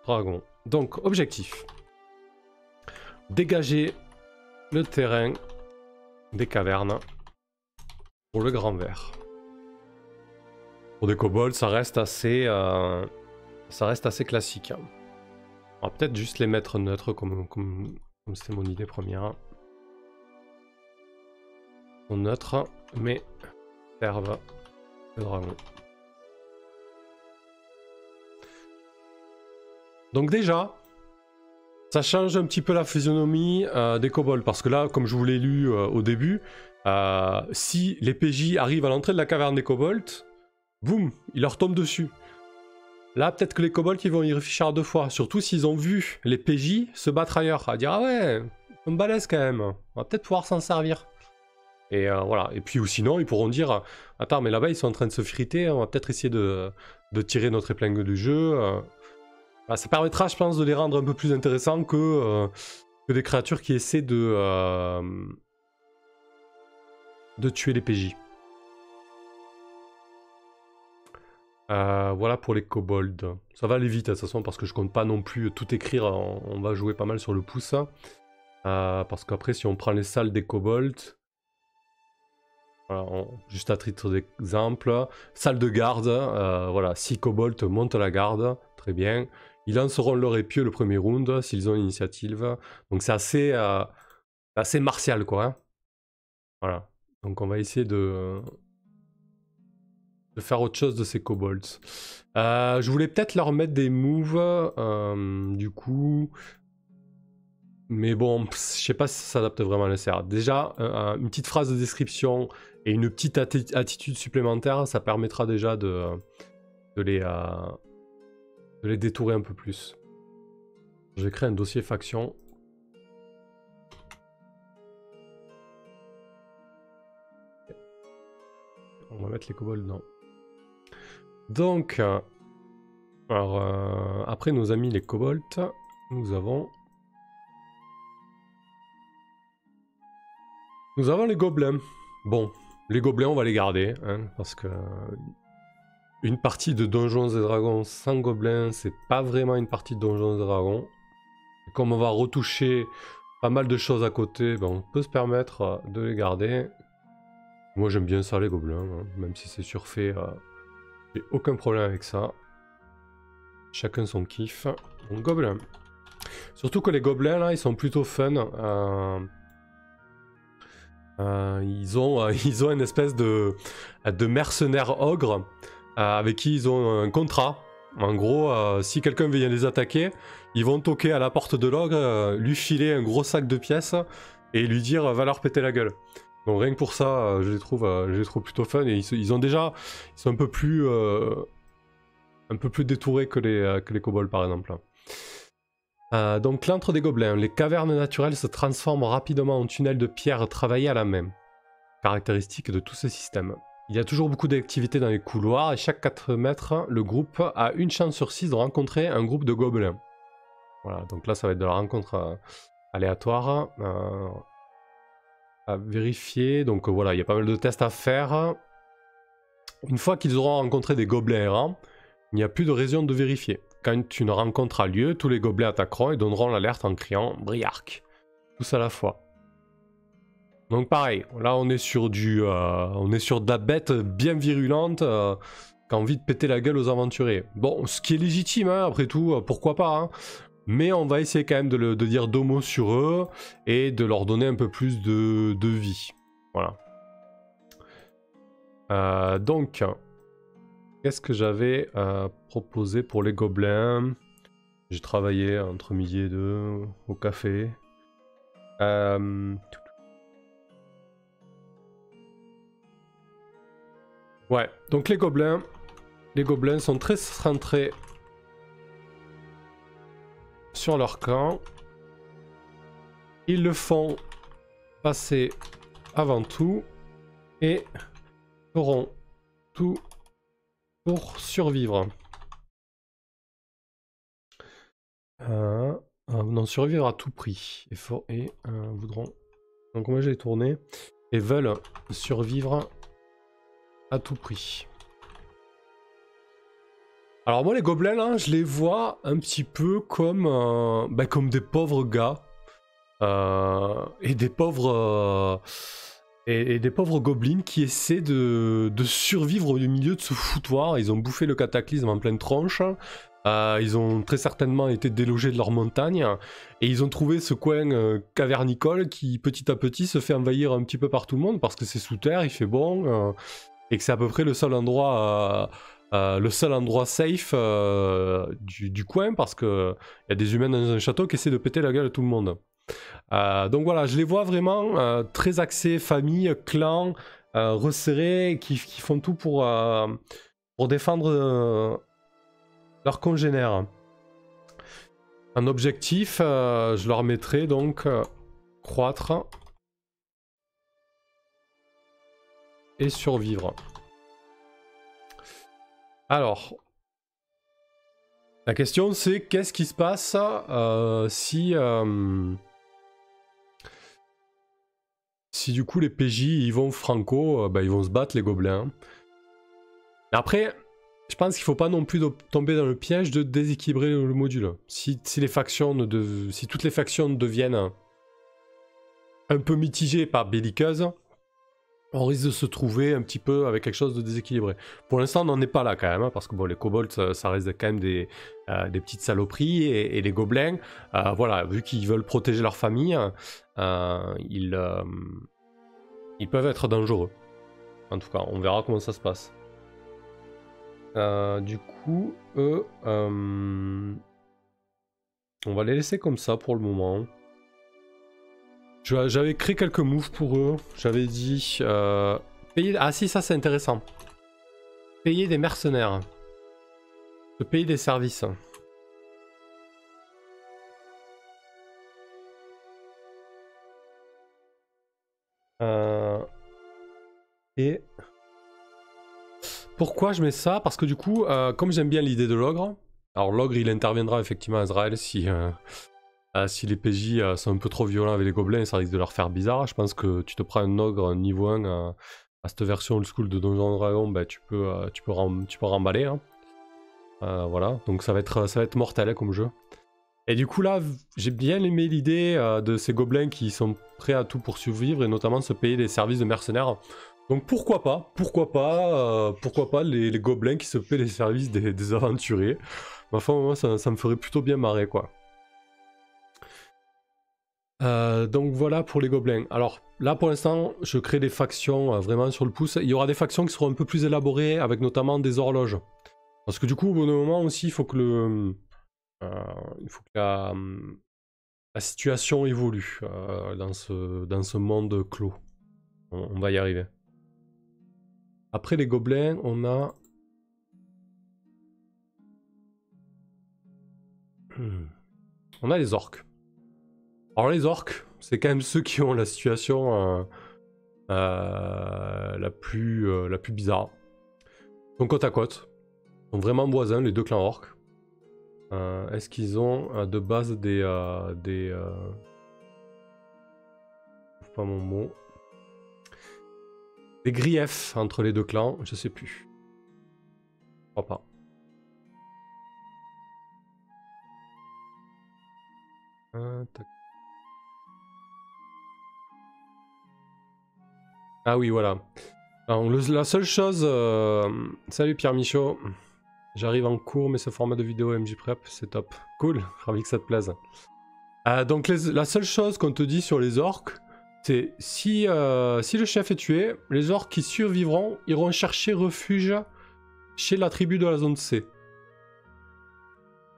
dragon. Donc objectif. Dégager le terrain des cavernes pour le grand vert. Pour des kobolds, ça reste assez classique. On va peut-être juste les mettre neutres comme c'était mon idée première. Ils sont neutres, mais servent le dragon. Donc déjà, ça change un petit peu la physionomie des kobolds, parce que là, comme je vous l'ai lu au début, si les PJ arrivent à l'entrée de la caverne des kobolds, boum, ils leur tombent dessus. Là, peut-être que les kobolds ils vont y réfléchir 2 fois, surtout s'ils ont vu les PJ se battre ailleurs, à dire ah ouais, ils sont balèzes quand même, on va peut-être pouvoir s'en servir. Et voilà, et puis ou sinon ils pourront dire attends, mais là-bas ils sont en train de se friter, on va peut-être essayer de tirer notre épingle du jeu. Ça permettra, je pense, de les rendre un peu plus intéressants que des créatures qui essaient de tuer les PJ. Voilà pour les kobolds. Ça va aller vite de toute façon parce que je compte pas non plus tout écrire, on va jouer pas mal sur le pouce. Parce qu'après si on prend les salles des kobolds, voilà, juste à titre d'exemple, salle de garde, voilà, 6 kobolds montent la garde, très bien. Ils lanceront leur épieu le premier round s'ils ont l'initiative. Donc c'est assez martial quoi. Hein. Voilà. Donc on va essayer de faire autre chose de ces kobolds. Je voulais peut-être leur mettre des moves, du coup. Mais bon, je sais pas si ça s'adapte vraiment à l'SR. Déjà, une petite phrase de description et une petite attitude supplémentaire, ça permettra déjà de les détourer un peu plus. Je vais créer un dossier faction. On va mettre les kobolds, non. Donc, alors, après nos amis les kobolds, nous avons les gobelins. Bon, les gobelins, on va les garder, hein, parce que une partie de Donjons et Dragons sans gobelins, c'est pas vraiment une partie de Donjons et Dragons. Et comme on va retoucher pas mal de choses à côté, ben on peut se permettre de les garder. Moi j'aime bien ça les gobelins, hein, même si c'est surfait, j'ai aucun problème avec ça. Chacun son kiff. Donc gobelins. Surtout que les gobelins là, ils sont plutôt fun. Ils ont une espèce de mercenaires ogres avec qui ils ont un contrat. En gros, si quelqu'un vient les attaquer, ils vont toquer à la porte de l'ogre, lui filer un gros sac de pièces et lui dire va leur péter la gueule. Donc rien que pour ça, je les trouve plutôt fun et ils sont un peu plus détourés que les kobolds par exemple. Donc l'antre des gobelins. Les cavernes naturelles se transforment rapidement en tunnels de pierre travaillés à la main. Caractéristique de tout ce système. Il y a toujours beaucoup d'activités dans les couloirs et chaque 4 mètres, le groupe a une chance sur 6 de rencontrer un groupe de gobelins. Voilà, donc là ça va être de la rencontre aléatoire. À vérifier, donc voilà, il y a pas mal de tests à faire. Une fois qu'ils auront rencontré des gobelins errants, il n'y a plus de raison de vérifier. Quand une rencontre a lieu, tous les gobelins attaqueront et donneront l'alerte en criant « Briarc ». Tous à la fois. Donc pareil, là on est sur de la bête bien virulente qui a envie de péter la gueule aux aventuriers. Bon, ce qui est légitime, hein, après tout, pourquoi pas. Hein. Mais on va essayer quand même de dire 2 mots sur eux et de leur donner un peu plus de vie. Voilà. Donc, qu'est-ce que j'avais proposé pour les gobelins? J'ai travaillé entre midi et 2 au café. Ouais, donc les gobelins sont très centrés sur leur camp. Ils le font passer avant tout et feront tout pour survivre. Non, survivre à tout prix. Et voudront... Donc moi j'ai tourné. Et veulent survivre à tout prix. Alors moi les gobelins là, je les vois un petit peu comme, comme des pauvres gars. Et des pauvres... Et des pauvres gobelins qui essaient de survivre au milieu de ce foutoir. Ils ont bouffé le cataclysme en pleine tronche. Ils ont très certainement été délogés de leur montagne. Et ils ont trouvé ce coin cavernicole qui petit à petit se fait envahir un petit peu par tout le monde. Parce que c'est sous terre, il fait bon. Et que c'est à peu près le seul endroit safe du coin. Parce qu'il y a des humains dans un château qui essaient de péter la gueule à tout le monde. Donc voilà, je les vois vraiment très axés famille, clan, resserrés, qui font tout pour défendre leurs congénères. Un objectif, je leur mettrai donc croître et survivre. Alors, la question c'est qu'est-ce qui se passe si du coup les PJ ils vont franco, ils vont se battre les gobelins. Après, je pense qu'il faut pas non plus tomber dans le piège de déséquilibrer le module. Si toutes les factions deviennent un peu mitigées, pas belliqueuses, on risque de se trouver un petit peu avec quelque chose de déséquilibré. Pour l'instant, on n'en est pas là quand même, hein, parce que bon, les kobolds, ça reste quand même des petites saloperies, et les gobelins, voilà, vu qu'ils veulent protéger leur famille, ils peuvent être dangereux. En tout cas, on verra comment ça se passe. Du coup, eux, on va les laisser comme ça pour le moment. J'avais créé quelques moves pour eux. J'avais dit payer... Ah si, ça c'est intéressant. Payer des mercenaires. Se payer des services. Et pourquoi je mets ça? Parce que du coup, comme j'aime bien l'idée de l'ogre, alors l'ogre il interviendra effectivement à Azrael si les PJ sont un peu trop violents avec les gobelins, ça risque de leur faire bizarre. Je pense que tu te prends un ogre niveau 1 à cette version old school de Donjons Dragon, bah, tu peux remballer. Hein. Voilà, donc ça va être mortel comme jeu. Et du coup là, j'ai bien aimé l'idée de ces gobelins qui sont prêts à tout pour survivre et notamment se payer des services de mercenaires. Donc pourquoi pas les gobelins qui se paient les services des aventuriers. Enfin, moi ça me ferait plutôt bien marrer quoi. Donc voilà pour les gobelins. Alors là pour l'instant, je crée des factions vraiment sur le pouce. Il y aura des factions qui seront un peu plus élaborées avec notamment des horloges. Parce que du coup, au bout d'un moment aussi, il faut que la situation évolue dans ce monde clos. On va y arriver. Après les gobelins, on a... On a les orques. Alors les orques, c'est quand même ceux qui ont la situation la plus bizarre. Ils sont côte à côte. Ils sont vraiment voisins, les deux clans orques. Est-ce qu'ils ont de base des... Je trouve pas mon mot. Des griefs entre les deux clans, je sais plus. Je crois pas. Ah oui, voilà. Alors, la seule chose... Salut Pierre Michaud. J'arrive en cours, mais ce format de vidéo MJ Prep, c'est top. Cool, ravi que ça te plaise. Donc la seule chose qu'on te dit sur les orques, c'est si le chef est tué, les orques qui survivront iront chercher refuge chez la tribu de la zone C.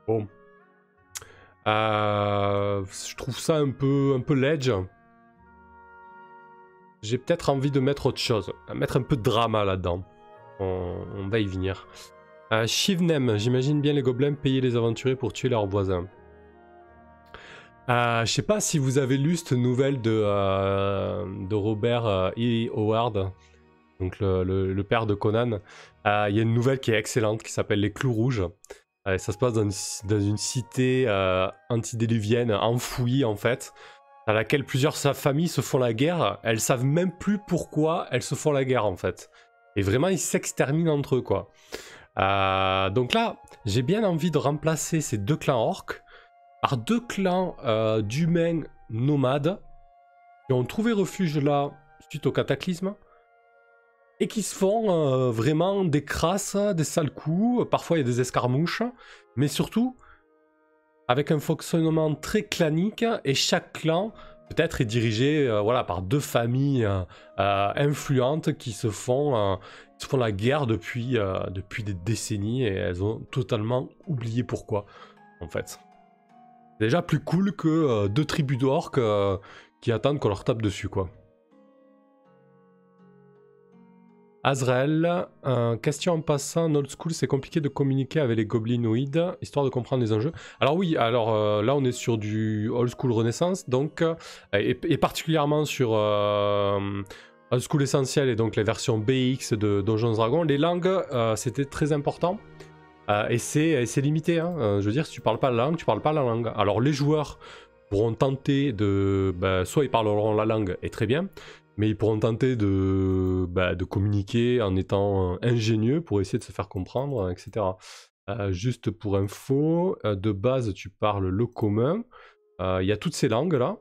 Bon. Je trouve ça un peu ledge. J'ai peut-être envie de mettre autre chose, mettre un peu de drama là-dedans. On va y venir. Shivnem, j'imagine bien les gobelins payer les aventuriers pour tuer leurs voisins. Je sais pas si vous avez lu cette nouvelle de Robert E. Howard, donc le père de Conan. Il y a une nouvelle qui est excellente qui s'appelle Les Clous Rouges. Ça se passe dans une cité antidéluvienne enfouie en fait, à laquelle plusieurs familles se font la guerre. Elles savent même plus pourquoi elles se font la guerre en fait. Et vraiment ils s'exterminent entre eux quoi. Donc là, j'ai bien envie de remplacer ces deux clans orques par deux clans d'humains nomades qui ont trouvé refuge là suite au cataclysme et qui se font vraiment des crasses, des sales coups, parfois il y a des escarmouches, mais surtout avec un fonctionnement très clanique et chaque clan peut-être est dirigé voilà, par deux familles influentes qui se font la guerre depuis des décennies et elles ont totalement oublié pourquoi en fait. C'est déjà plus cool que deux tribus d'orques qui attendent qu'on leur tape dessus, quoi. Azrael, question en passant, en old school, c'est compliqué de communiquer avec les goblinoïdes, histoire de comprendre les enjeux. Alors oui, là on est sur du old school renaissance, donc, et particulièrement sur old school essentiel et donc les versions BX de Donjons Dragons, les langues, c'était très important. Et c'est limité, hein. Je veux dire, si tu parles pas la langue, tu parles pas la langue. Alors les joueurs pourront tenter de... soit ils parleront la langue, et très bien, mais ils pourront tenter de communiquer en étant ingénieux pour essayer de se faire comprendre, etc. Juste pour info, de base tu parles le commun, il y a toutes ces langues-là.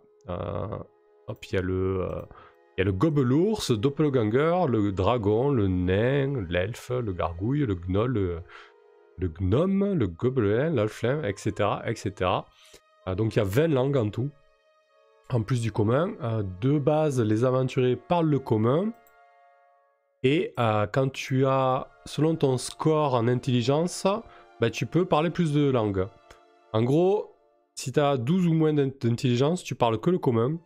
Hop, il y a le gobelours, le doppelganger, le dragon, le nain, l'elfe, le gargouille, le gnoll, le gnome, le gobelin, l'alflin, etc. etc. Donc il y a 20 langues en tout, en plus du commun. De base, les aventuriers parlent le commun. Et quand tu as, selon ton score en intelligence, tu peux parler plus de langues. En gros, si tu as 12 ou moins d'intelligence, tu parles que le commun.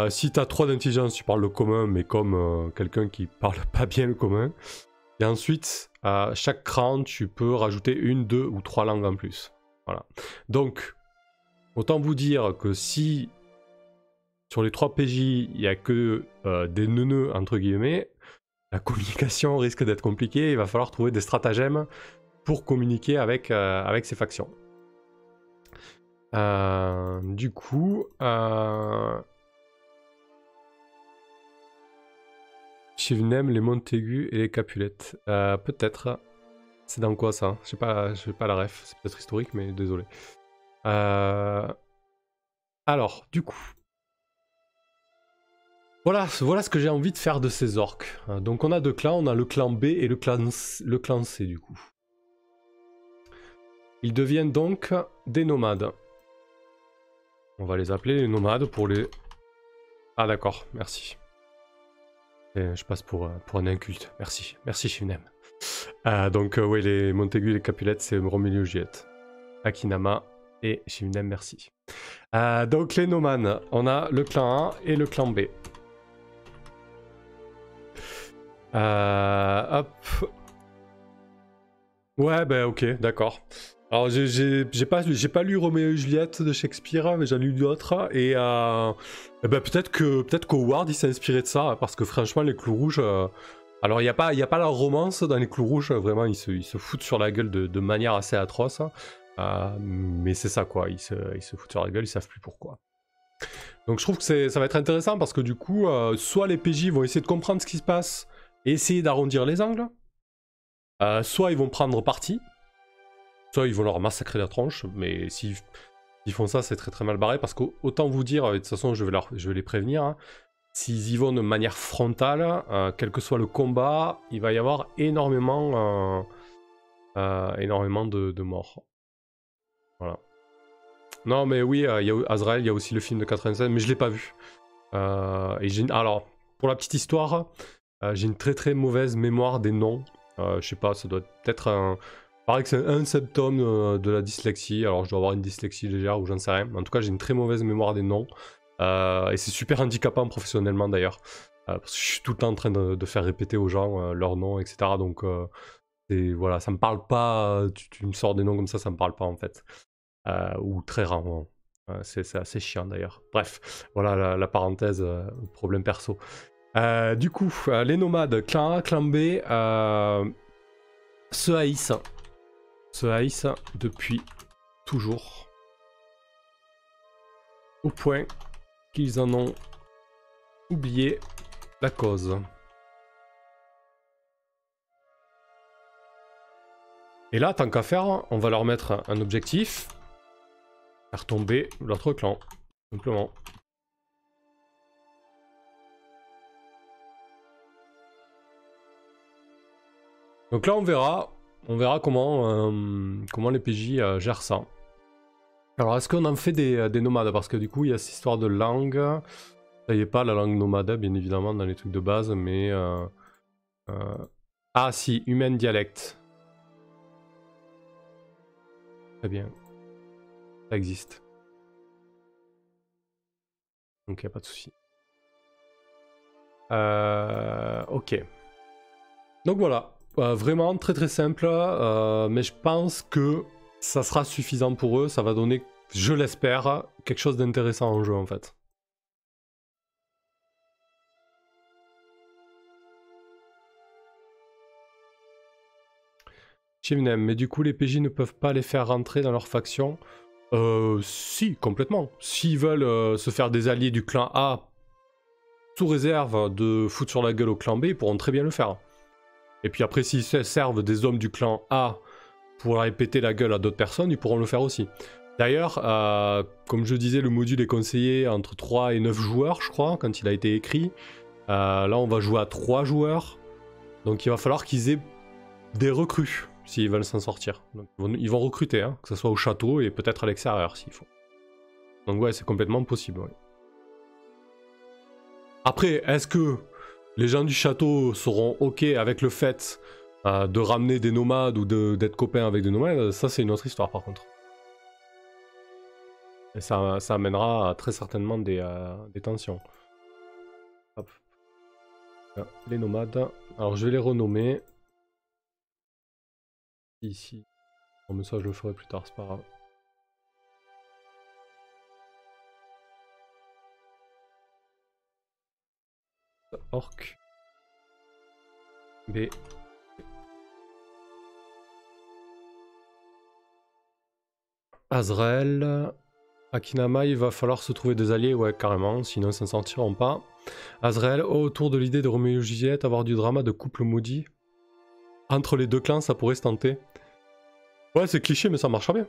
Si tu as 3 d'intelligence, tu parles le commun, mais comme quelqu'un qui parle pas bien le commun. Et ensuite, chaque cran, tu peux rajouter 1, 2 ou 3 langues en plus. Voilà. Donc, autant vous dire que si sur les 3 PJ, il n'y a que des neuneux, entre guillemets, la communication risque d'être compliquée. Il va falloir trouver des stratagèmes pour communiquer avec ces factions. Du coup, Chivnem, les Montaigu et les Capulettes. Peut-être. C'est dans quoi ça? Je sais pas la ref. C'est peut-être historique, mais désolé. Alors, du coup. Voilà ce que j'ai envie de faire de ces orques. Donc on a deux clans, on a le clan B et le clan C du coup. Ils deviennent donc des nomades. On va les appeler les nomades pour les... Ah d'accord, merci. Et je passe pour un inculte. Merci Shivnem. Donc oui, les Montaigu et les Capulettes, c'est Romilio Juliette. Akinama et Shivnem, merci. Donc les nomades, on a le clan A et le clan B. Hop. Ouais, bah ok, d'accord. Alors j'ai pas lu Roméo et Juliette de Shakespeare, mais j'en ai lu d'autres. Et bah, peut-être qu'Howard il s'est inspiré de ça, parce que franchement les clous rouges... Alors il y a pas la romance dans les clous rouges, vraiment ils se foutent sur la gueule de manière assez atroce. Mais c'est ça quoi, ils se foutent sur la gueule, ils savent plus pourquoi. Donc je trouve que ça va être intéressant parce que du coup, soit les PJ vont essayer de comprendre ce qui se passe et essayer d'arrondir les angles, soit ils vont prendre parti, soit ils vont leur massacrer la tronche, mais s'ils font ça, c'est très très mal barré parce qu'autant vous dire, de toute façon je vais les prévenir, hein, s'ils y vont de manière frontale, quel que soit le combat, il va y avoir énormément de morts. Voilà. Non mais oui, il y a Azrael, il y a aussi le film de 87, mais je l'ai pas vu. Alors, pour la petite histoire, j'ai une très très mauvaise mémoire des noms. Je sais pas, ça doit peut-être un... Pareil que c'est un symptôme de la dyslexie, alors je dois avoir une dyslexie légère ou j'en sais rien. En tout cas, j'ai une très mauvaise mémoire des noms. Et c'est super handicapant professionnellement d'ailleurs. Parce que je suis tout le temps en train de faire répéter aux gens leurs noms, etc. Donc voilà, ça me parle pas. Tu me sors des noms comme ça me parle pas en fait. Ou très rarement. C'est assez chiant d'ailleurs. Bref, voilà la parenthèse, problème perso. Du coup, les nomades, clan A, clan B, se haïssent depuis toujours. Au point qu'ils en ont oublié la cause. Et là, tant qu'à faire, on va leur mettre un objectif. Faire tomber l'autre clan, simplement. Donc là, on verra comment les PJ gèrent ça. Alors, est-ce qu'on en fait des nomades? Parce que du coup, il y a cette histoire de langue. Ça y est pas, la langue nomade, bien évidemment, dans les trucs de base, mais... Ah si, humaine dialecte. Très bien. Ça existe. Donc il n'y a pas de souci. Ok. Donc voilà. Vraiment très très simple. Mais je pense que ça sera suffisant pour eux. Ça va donner, je l'espère, quelque chose d'intéressant en jeu en fait. Chivnem, mais du coup les PJ ne peuvent pas les faire rentrer dans leur faction. Si, complètement. S'ils veulent se faire des alliés du clan A, sous réserve de foutre sur la gueule au clan B, ils pourront très bien le faire. Et puis après, s'ils se servent des hommes du clan A pour aller péter la gueule à d'autres personnes, ils pourront le faire aussi. D'ailleurs, comme je disais, le module est conseillé entre 3 et 9 joueurs, je crois, quand il a été écrit. Là, on va jouer à 3 joueurs. Donc il va falloir qu'ils aient des recrues, s'ils veulent s'en sortir. Donc, ils vont recruter, hein, que ce soit au château et peut-être à l'extérieur, s'il faut. Donc ouais, c'est complètement possible, ouais. Après, est-ce que les gens du château seront ok avec le fait de ramener des nomades ou d'être copains avec des nomades? Ça, c'est une autre histoire, par contre. Et ça amènera très certainement des tensions. Hop. Là, les nomades. Alors, je vais les renommer. Ici. Bon, mais ça, je le ferai plus tard, c'est pas grave. Orc. B. Azrael. Akinama, il va falloir se trouver des alliés, ouais, carrément, sinon ils s'en sortiront pas. Azrael, autour de l'idée de Roméo et Juliette, avoir du drama de couple maudit. Entre les deux clans, ça pourrait se tenter. Ouais, c'est cliché, mais ça marchera bien.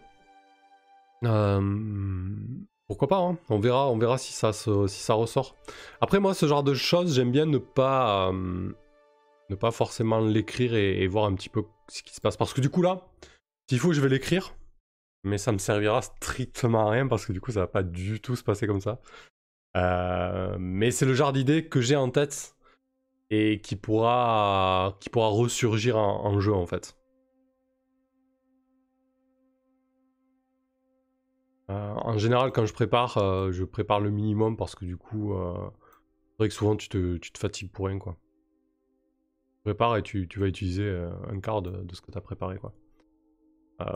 Pourquoi pas, hein. On verra si ça ressort. Après, moi, ce genre de choses, j'aime bien ne pas forcément l'écrire et voir un petit peu ce qui se passe. Parce que du coup, là, s'il faut, je vais l'écrire. Mais ça me servira strictement à rien parce que du coup, ça va pas du tout se passer comme ça. Mais c'est le genre d'idée que j'ai en tête et qui pourra ressurgir en jeu, en fait. En général, quand je prépare le minimum parce que du coup, c'est vrai que souvent tu te fatigues pour rien, quoi. Tu prépares et tu vas utiliser un quart de ce que tu as préparé, quoi.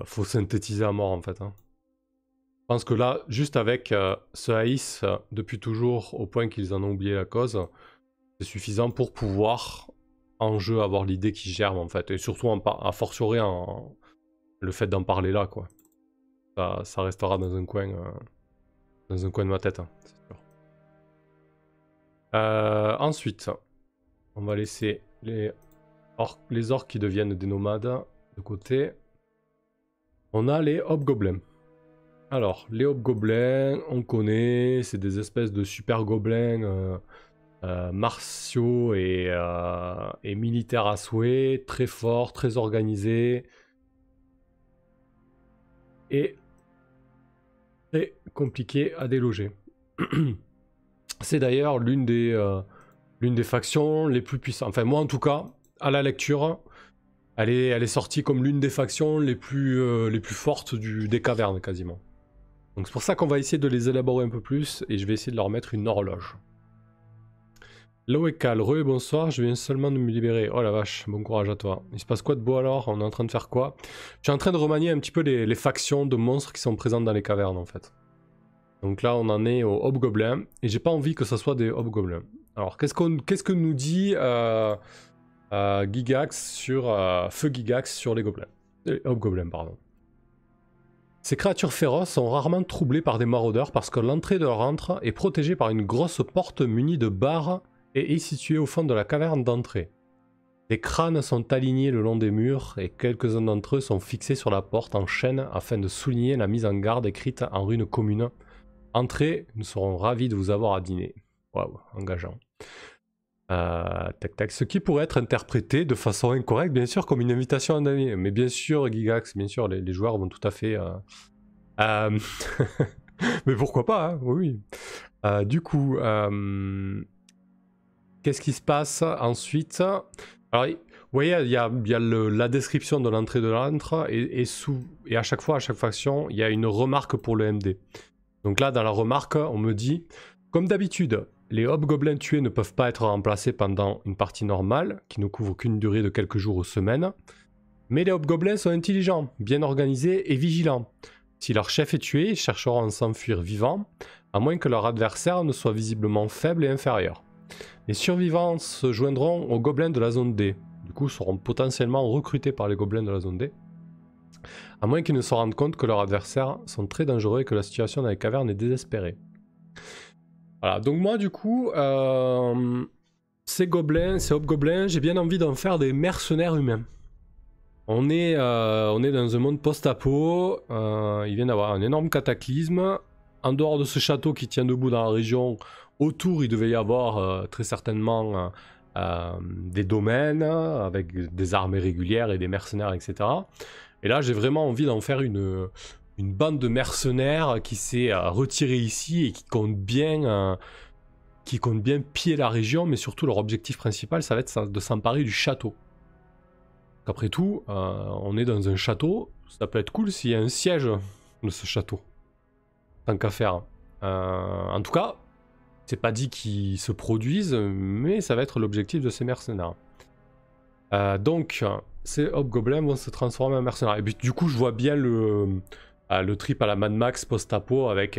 Faut synthétiser à mort, en fait. Hein. Je pense que là, juste avec ce Aïs, depuis toujours, au point qu'ils en ont oublié la cause, c'est suffisant pour pouvoir, en jeu, avoir l'idée qui germe, en fait. Et surtout, a fortiori, le fait d'en parler là, quoi. Ça restera dans un coin de ma tête, hein, c'est sûr. Ensuite, on va laisser les orques qui deviennent des nomades de côté. On a les hobgoblins. Alors, les hobgoblins, on connaît, c'est des espèces de super gobelins martiaux et militaires à souhait, très forts, très organisés. Et très compliqués à déloger. C'est d'ailleurs l'une des factions les plus puissantes. Enfin, moi en tout cas, à la lecture, elle est sortie comme l'une des factions les plus fortes des cavernes quasiment. Donc c'est pour ça qu'on va essayer de les élaborer un peu plus et je vais essayer de leur mettre une horloge. Loekal, bonsoir, je viens seulement de me libérer. Oh la vache, bon courage à toi. Il se passe quoi de beau alors? On est en train de faire quoi? Je suis en train de remanier un petit peu les factions de monstres qui sont présentes dans les cavernes en fait. Donc là on en est aux hobgoblins et j'ai pas envie que ça soit des hobgoblins. Alors qu'est-ce que nous dit Gigax sur Feu Gigax sur les gobelins, hobgoblins pardon. Ces créatures féroces sont rarement troublées par des maraudeurs parce que l'entrée de leur antre est protégée par une grosse porte munie de barres et est située au fond de la caverne d'entrée. Des crânes sont alignés le long des murs et quelques-uns d'entre eux sont fixés sur la porte en chaîne afin de souligner la mise en garde écrite en runes communes. Entrez, nous serons ravis de vous avoir à dîner. Waouh, engageant. Tac tac, ce qui pourrait être interprété de façon incorrecte, bien sûr, comme une invitation à un ami. Mais bien sûr, Gigax, bien sûr, les joueurs vont tout à fait. Mais pourquoi pas, hein, oui. Du coup, qu'est-ce qui se passe ensuite? Alors, vous voyez, il y a la description de l'entrée de l'antre et à chaque fois, à chaque faction, il y a une remarque pour le MD. Donc là, dans la remarque, on me dit, comme d'habitude, les hobgoblins tués ne peuvent pas être remplacés pendant une partie normale, qui ne couvre qu'une durée de quelques jours ou semaines. Mais les hobgoblins sont intelligents, bien organisés et vigilants. Si leur chef est tué, ils chercheront à s'enfuir vivants, à moins que leur adversaire ne soit visiblement faible et inférieur. Les survivants se joindront aux gobelins de la zone D. Du coup, seront potentiellement recrutés par les gobelins de la zone D. À moins qu'ils ne se rendent compte que leurs adversaires sont très dangereux et que la situation dans les cavernes est désespérée. Voilà, donc moi du coup, ces hobgoblins, j'ai bien envie d'en faire des mercenaires humains. On est dans un monde post-apo, il vient d'avoir un énorme cataclysme. En dehors de ce château qui tient debout dans la région, autour il devait y avoir très certainement des domaines avec des armées régulières et des mercenaires, etc. Et là j'ai vraiment envie d'en faire une bande de mercenaires qui s'est retirée ici et qui compte bien piller la région, mais surtout leur objectif principal ça va être de s'emparer du château. Après tout, on est dans un château, ça peut être cool s'il y a un siège de ce château. Tant qu'à faire. En tout cas, c'est pas dit qu'ils se produisent, mais ça va être l'objectif de ces mercenaires. Donc, ces hobgoblins vont se transformer en mercenaires. Et puis, du coup, je vois bien le trip à la Mad Max post-apo avec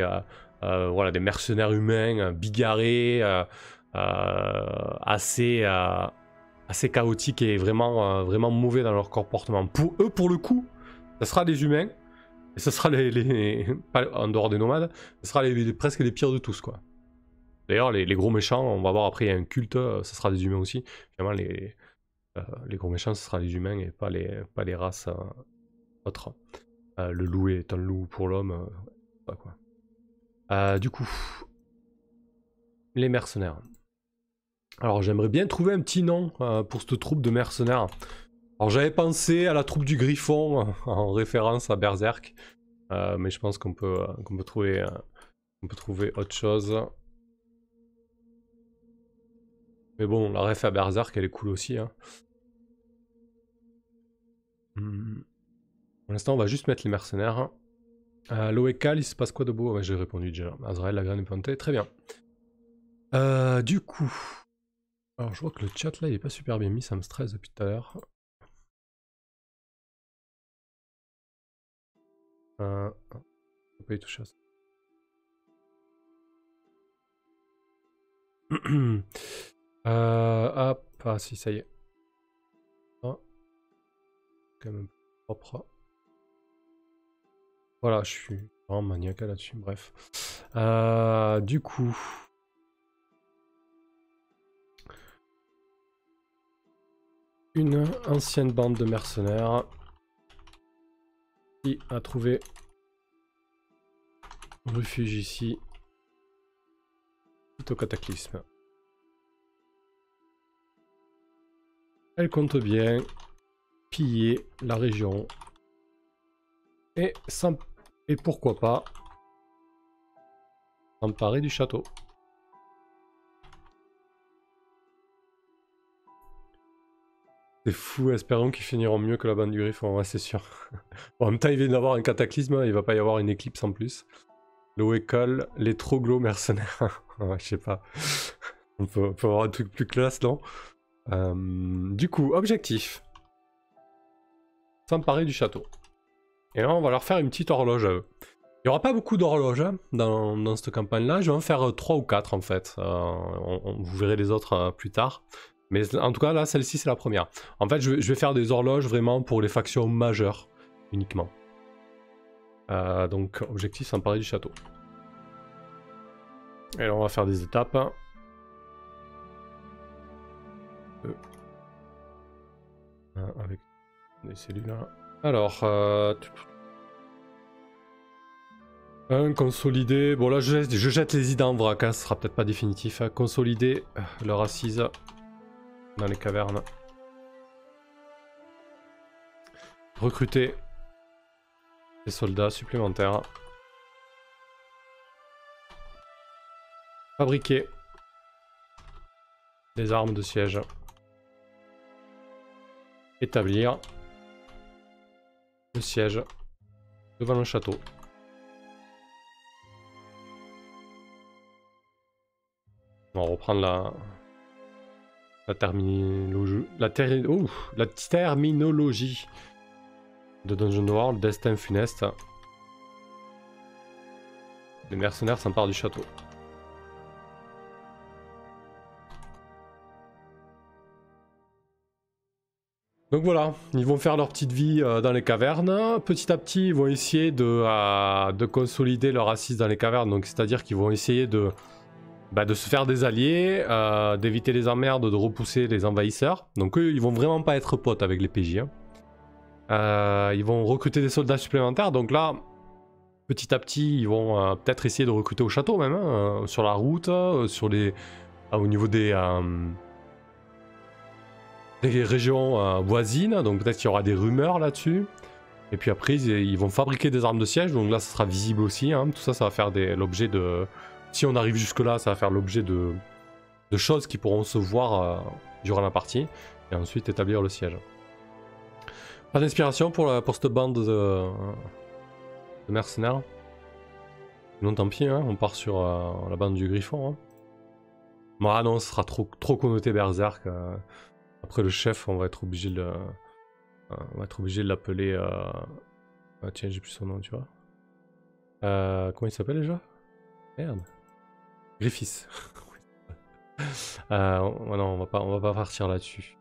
voilà, des mercenaires humains bigarrés, assez assez chaotiques et vraiment, vraiment mauvais dans leur comportement. Pour eux, pour le coup, ça sera des humains. Et ça sera pas en dehors des nomades, ça sera presque les pires de tous, quoi. D'ailleurs, les gros méchants, on va voir après, il y a un culte, ça sera des humains aussi. Finalement, les gros méchants, ce sera les humains et pas les races autres. Le loup est un loup pour l'homme. Du coup, les mercenaires. Alors, j'aimerais bien trouver un petit nom pour cette troupe de mercenaires. Alors, j'avais pensé à la troupe du Griffon en référence à Berserk. Mais je pense qu'on peut trouver autre chose. Mais bon, la ref à Berserk, elle est cool aussi. Hein. Pour l'instant, on va juste mettre les mercenaires. Loécal, il se passe quoi de beau? Ouais, j'ai répondu déjà. Azrael, la graine est plantée. Très bien. Du coup... Alors, je vois que le chat, là, il est pas super bien mis. Ça me stresse depuis tout à l'heure. On peut pas y toucher à ça. Hop, ah si, ça y est. Ah. Quand même propre. Voilà, je suis vraiment maniaque là-dessus, bref. Du coup... Une ancienne bande de mercenaires qui a trouvé refuge ici, suite au cataclysme. Elle compte bien piller la région et pourquoi pas s'emparer du château. C'est fou, espérons qu'ils finiront mieux que la bande du Griffon, ouais, c'est sûr. Bon, en même temps, il vient d'avoir un cataclysme, il va pas y avoir une éclipse en plus. L'eau école, les troglos mercenaires. Ouais, je sais pas. On peut avoir un truc plus classe, non? Du coup, objectif. S'emparer du château. Et là, on va leur faire une petite horloge à eux. Il n'y aura pas beaucoup d'horloges hein, dans cette campagne-là. Je vais en faire 3 ou 4 en fait. Vous verrez les autres plus tard. Mais en tout cas, là, celle-ci, c'est la première. En fait, je vais faire des horloges vraiment pour les factions majeures, uniquement. Donc, objectif, s'emparer du château. Et là, on va faire des étapes. Avec des cellules là. Alors, consolider. Bon, là, je jette les idées en vrac, hein, ce sera peut-être pas définitif. Hein. Consolider leur assise dans les cavernes. Recruter des soldats supplémentaires. Fabriquer des armes de siège. Établir le siège devant le château. On va reprendre la terminologie. La terminologie de Dungeon World, destin funeste. Les mercenaires s'emparent du château. Donc voilà, ils vont faire leur petite vie dans les cavernes. Petit à petit, ils vont essayer de consolider leur assise dans les cavernes. Donc c'est-à-dire qu'ils vont essayer de se faire des alliés, d'éviter les emmerdes, de repousser les envahisseurs. Donc eux, ils vont vraiment pas être potes avec les PJ. Hein. Ils vont recruter des soldats supplémentaires. Donc là, petit à petit, ils vont peut-être essayer de recruter au château même, hein, sur la route, au niveau des régions voisines. Donc peut-être qu'il y aura des rumeurs là-dessus. Et puis après, ils vont fabriquer des armes de siège. Donc là, ça sera visible aussi. Hein. Tout ça, ça va faire l'objet de... Si on arrive jusque là, ça va faire l'objet de choses qui pourront se voir durant la partie. Et ensuite établir le siège. Pas d'inspiration pour cette bande de mercenaires. Non, tant pis, hein, on part sur la bande du Griffon. Hein. Bon, ah non, ce sera trop connoté Berserk. Après le chef, on va être obligé de l'appeler... Ah tiens, j'ai plus son nom, tu vois. Comment il s'appelle déjà? Merde. Griffiths. Non, on va pas partir là-dessus.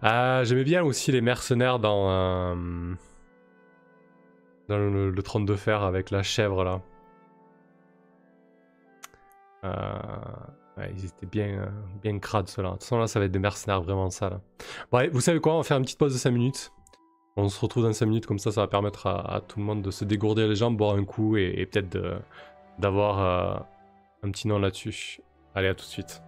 J'aimais bien aussi les mercenaires dans le trône de fer avec la chèvre là. Ouais, ils étaient bien crades ceux-là. De toute façon là ça va être des mercenaires vraiment sales. Bon, vous savez quoi, on va faire une petite pause de 5 minutes. On se retrouve dans 5 minutes, comme ça va permettre à tout le monde de se dégourdir les jambes, boire un coup et peut-être d'avoir un petit nom là-dessus. Allez, à tout de suite.